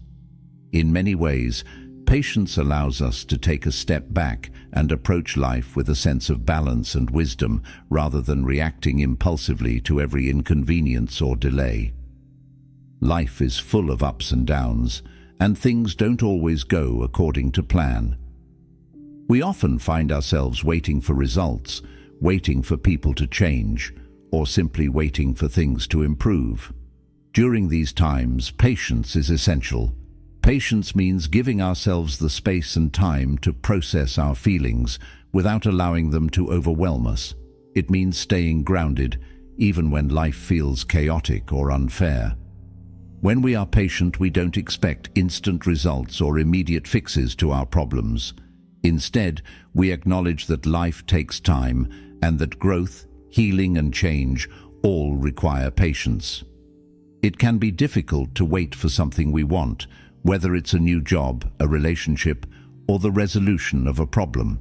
[SPEAKER 1] In many ways, patience allows us to take a step back and approach life with a sense of balance and wisdom rather than reacting impulsively to every inconvenience or delay. Life is full of ups and downs, and things don't always go according to plan. We often find ourselves waiting for results, waiting for people to change, or simply waiting for things to improve. During these times, patience is essential. Patience means giving ourselves the space and time to process our feelings without allowing them to overwhelm us. It means staying grounded, even when life feels chaotic or unfair. When we are patient, we don't expect instant results or immediate fixes to our problems. Instead, we acknowledge that life takes time and that growth, healing, and change all require patience. It can be difficult to wait for something we want, whether it's a new job, a relationship, or the resolution of a problem.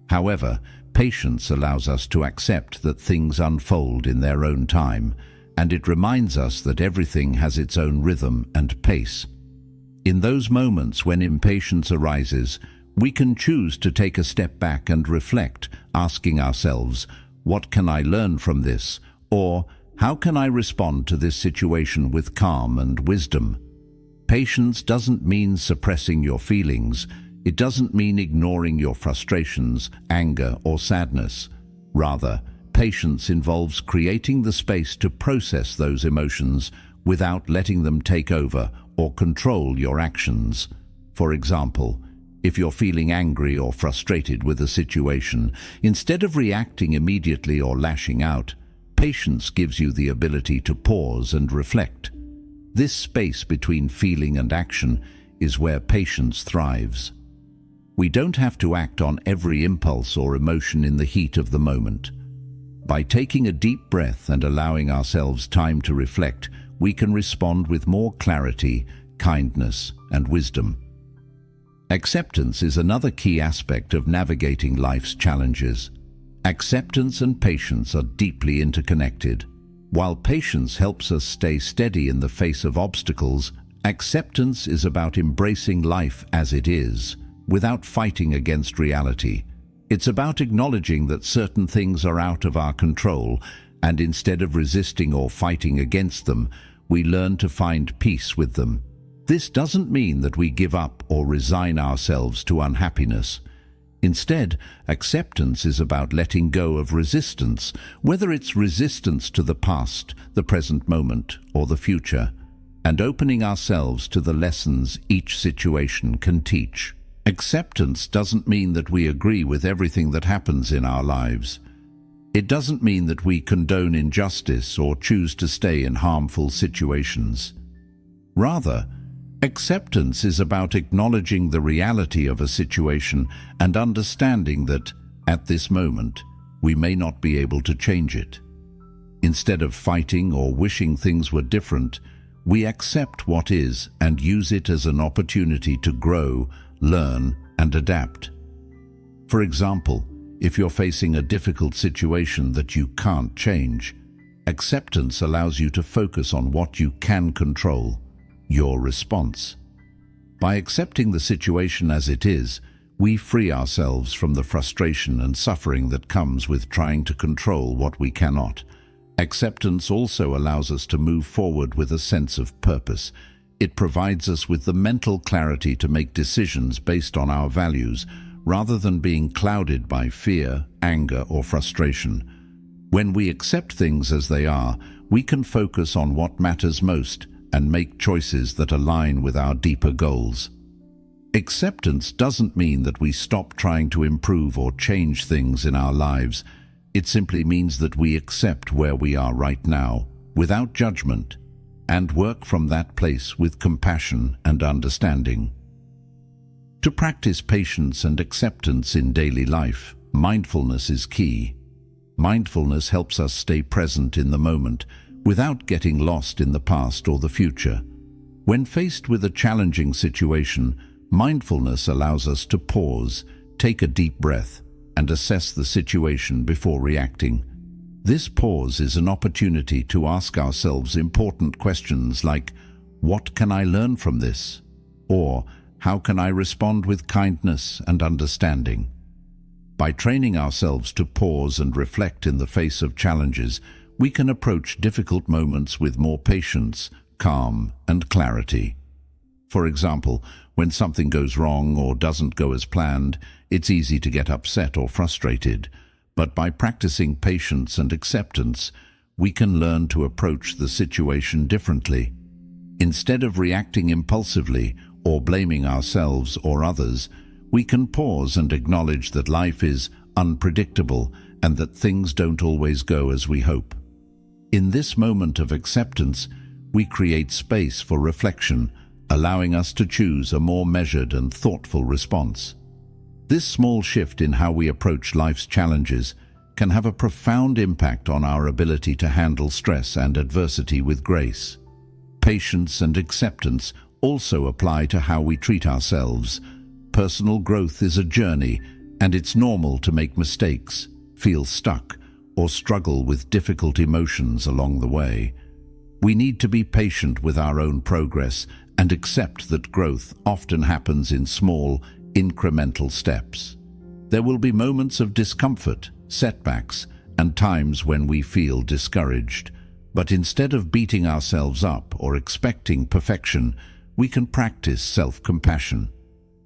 [SPEAKER 1] However, patience allows us to accept that things unfold in their own time, and it reminds us that everything has its own rhythm and pace. In those moments when impatience arises, we can choose to take a step back and reflect, asking ourselves, what can I learn from this? Or, how can I respond to this situation with calm and wisdom? Patience doesn't mean suppressing your feelings. It doesn't mean ignoring your frustrations, anger, or sadness. Rather, patience involves creating the space to process those emotions without letting them take over or control your actions. For example, if you're feeling angry or frustrated with a situation, instead of reacting immediately or lashing out, patience gives you the ability to pause and reflect. This space between feeling and action is where patience thrives. We don't have to act on every impulse or emotion in the heat of the moment. By taking a deep breath and allowing ourselves time to reflect, we can respond with more clarity, kindness, and wisdom. Acceptance is another key aspect of navigating life's challenges. Acceptance and patience are deeply interconnected. While patience helps us stay steady in the face of obstacles, acceptance is about embracing life as it is, without fighting against reality. It's about acknowledging that certain things are out of our control, and instead of resisting or fighting against them, we learn to find peace with them. This doesn't mean that we give up or resign ourselves to unhappiness. Instead, acceptance is about letting go of resistance, whether it's resistance to the past, the present moment, or the future, and opening ourselves to the lessons each situation can teach. Acceptance doesn't mean that we agree with everything that happens in our lives. It doesn't mean that we condone injustice or choose to stay in harmful situations. Rather, acceptance is about acknowledging the reality of a situation and understanding that, at this moment, we may not be able to change it. Instead of fighting or wishing things were different, we accept what is and use it as an opportunity to grow, learn, and adapt. For example, if you're facing a difficult situation that you can't change, acceptance allows you to focus on what you can control, your response. By accepting the situation as it is, we free ourselves from the frustration and suffering that comes with trying to control what we cannot. Acceptance also allows us to move forward with a sense of purpose. It provides us with the mental clarity to make decisions based on our values, rather than being clouded by fear, anger, or frustration. When we accept things as they are, we can focus on what matters most and make choices that align with our deeper goals. Acceptance doesn't mean that we stop trying to improve or change things in our lives. It simply means that we accept where we are right now, without judgment, and work from that place with compassion and understanding. To practice patience and acceptance in daily life, mindfulness is key. Mindfulness helps us stay present in the moment, without getting lost in the past or the future. When faced with a challenging situation, mindfulness allows us to pause, take a deep breath, and assess the situation before reacting. This pause is an opportunity to ask ourselves important questions like, what can I learn from this? Or, how can I respond with kindness and understanding? By training ourselves to pause and reflect in the face of challenges, we can approach difficult moments with more patience, calm, and clarity. For example, when something goes wrong or doesn't go as planned, it's easy to get upset or frustrated. But by practicing patience and acceptance, we can learn to approach the situation differently. Instead of reacting impulsively or blaming ourselves or others, we can pause and acknowledge that life is unpredictable and that things don't always go as we hope. In this moment of acceptance, we create space for reflection, allowing us to choose a more measured and thoughtful response. This small shift in how we approach life's challenges can have a profound impact on our ability to handle stress and adversity with grace. Patience and acceptance also apply to how we treat ourselves. Personal growth is a journey, and it's normal to make mistakes, feel stuck, or struggle with difficult emotions along the way. We need to be patient with our own progress and accept that growth often happens in small, incremental steps. There will be moments of discomfort, setbacks, and times when we feel discouraged. But instead of beating ourselves up or expecting perfection, we can practice self-compassion.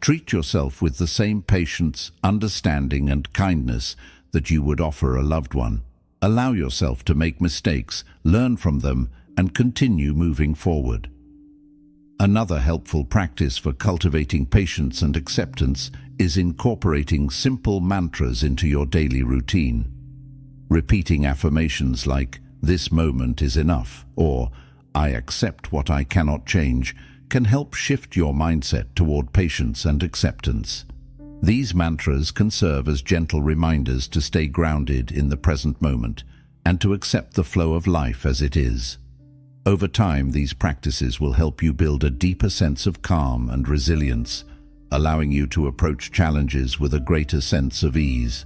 [SPEAKER 1] Treat yourself with the same patience, understanding, and kindness that you would offer a loved one. Allow yourself to make mistakes, learn from them, and continue moving forward. Another helpful practice for cultivating patience and acceptance is incorporating simple mantras into your daily routine. Repeating affirmations like, "This moment is enough," or "I accept what I cannot change," can help shift your mindset toward patience and acceptance. These mantras can serve as gentle reminders to stay grounded in the present moment and to accept the flow of life as it is. Over time, these practices will help you build a deeper sense of calm and resilience, allowing you to approach challenges with a greater sense of ease.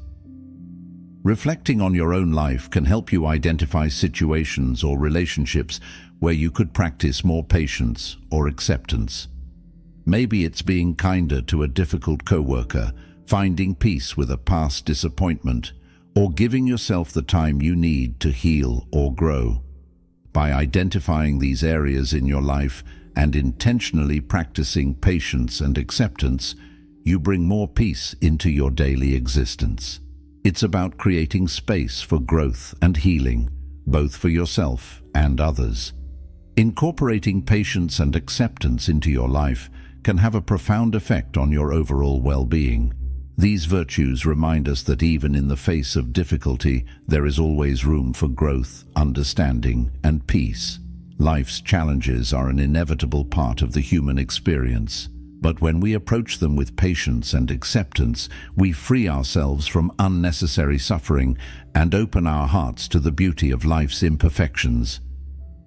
[SPEAKER 1] Reflecting on your own life can help you identify situations or relationships where you could practice more patience or acceptance. Maybe it's being kinder to a difficult coworker, finding peace with a past disappointment, or giving yourself the time you need to heal or grow. By identifying these areas in your life and intentionally practicing patience and acceptance, you bring more peace into your daily existence. It's about creating space for growth and healing, both for yourself and others. Incorporating patience and acceptance into your life can have a profound effect on your overall well-being. These virtues remind us that even in the face of difficulty, there is always room for growth, understanding, and peace. Life's challenges are an inevitable part of the human experience, but when we approach them with patience and acceptance, we free ourselves from unnecessary suffering and open our hearts to the beauty of life's imperfections.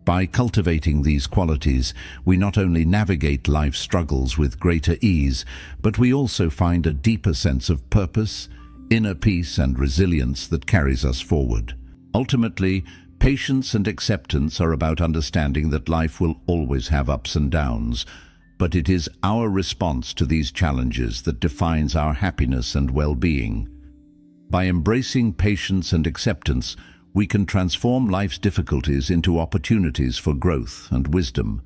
[SPEAKER 1] By cultivating these qualities, we not only navigate life's struggles with greater ease, but we also find a deeper sense of purpose, inner peace, and resilience that carries us forward. Ultimately, patience and acceptance are about understanding that life will always have ups and downs, but it is our response to these challenges that defines our happiness and well-being. By embracing patience and acceptance, we can transform life's difficulties into opportunities for growth and wisdom.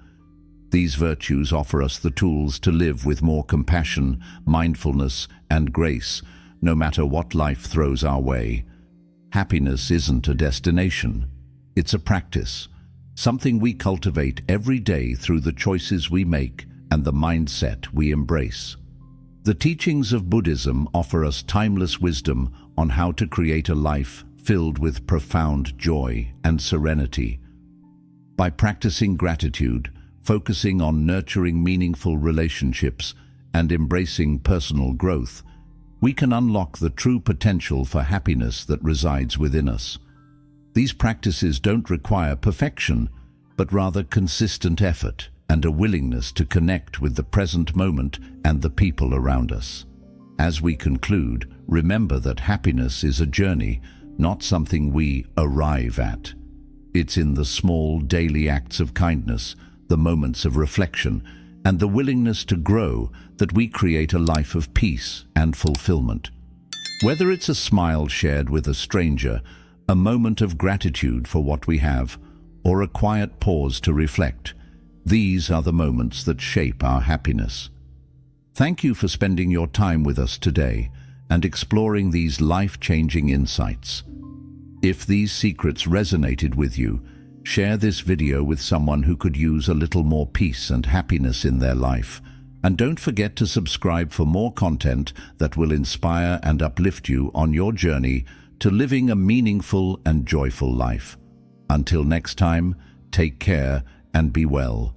[SPEAKER 1] These virtues offer us the tools to live with more compassion, mindfulness, and grace, no matter what life throws our way. Happiness isn't a destination. It's a practice, something we cultivate every day through the choices we make and the mindset we embrace. The teachings of Buddhism offer us timeless wisdom on how to create a life filled with profound joy and serenity. By practicing gratitude, focusing on nurturing meaningful relationships, and embracing personal growth, we can unlock the true potential for happiness that resides within us. These practices don't require perfection, but rather consistent effort and a willingness to connect with the present moment and the people around us. As we conclude, remember that happiness is a journey, not something we arrive at. It's in the small daily acts of kindness, the moments of reflection, and the willingness to grow that we create a life of peace and fulfillment. Whether it's a smile shared with a stranger, a moment of gratitude for what we have, or a quiet pause to reflect, these are the moments that shape our happiness. Thank you for spending your time with us today and exploring these life-changing insights. If these secrets resonated with you, share this video with someone who could use a little more peace and happiness in their life. And don't forget to subscribe for more content that will inspire and uplift you on your journey to living a meaningful and joyful life. Until next time, take care and be well.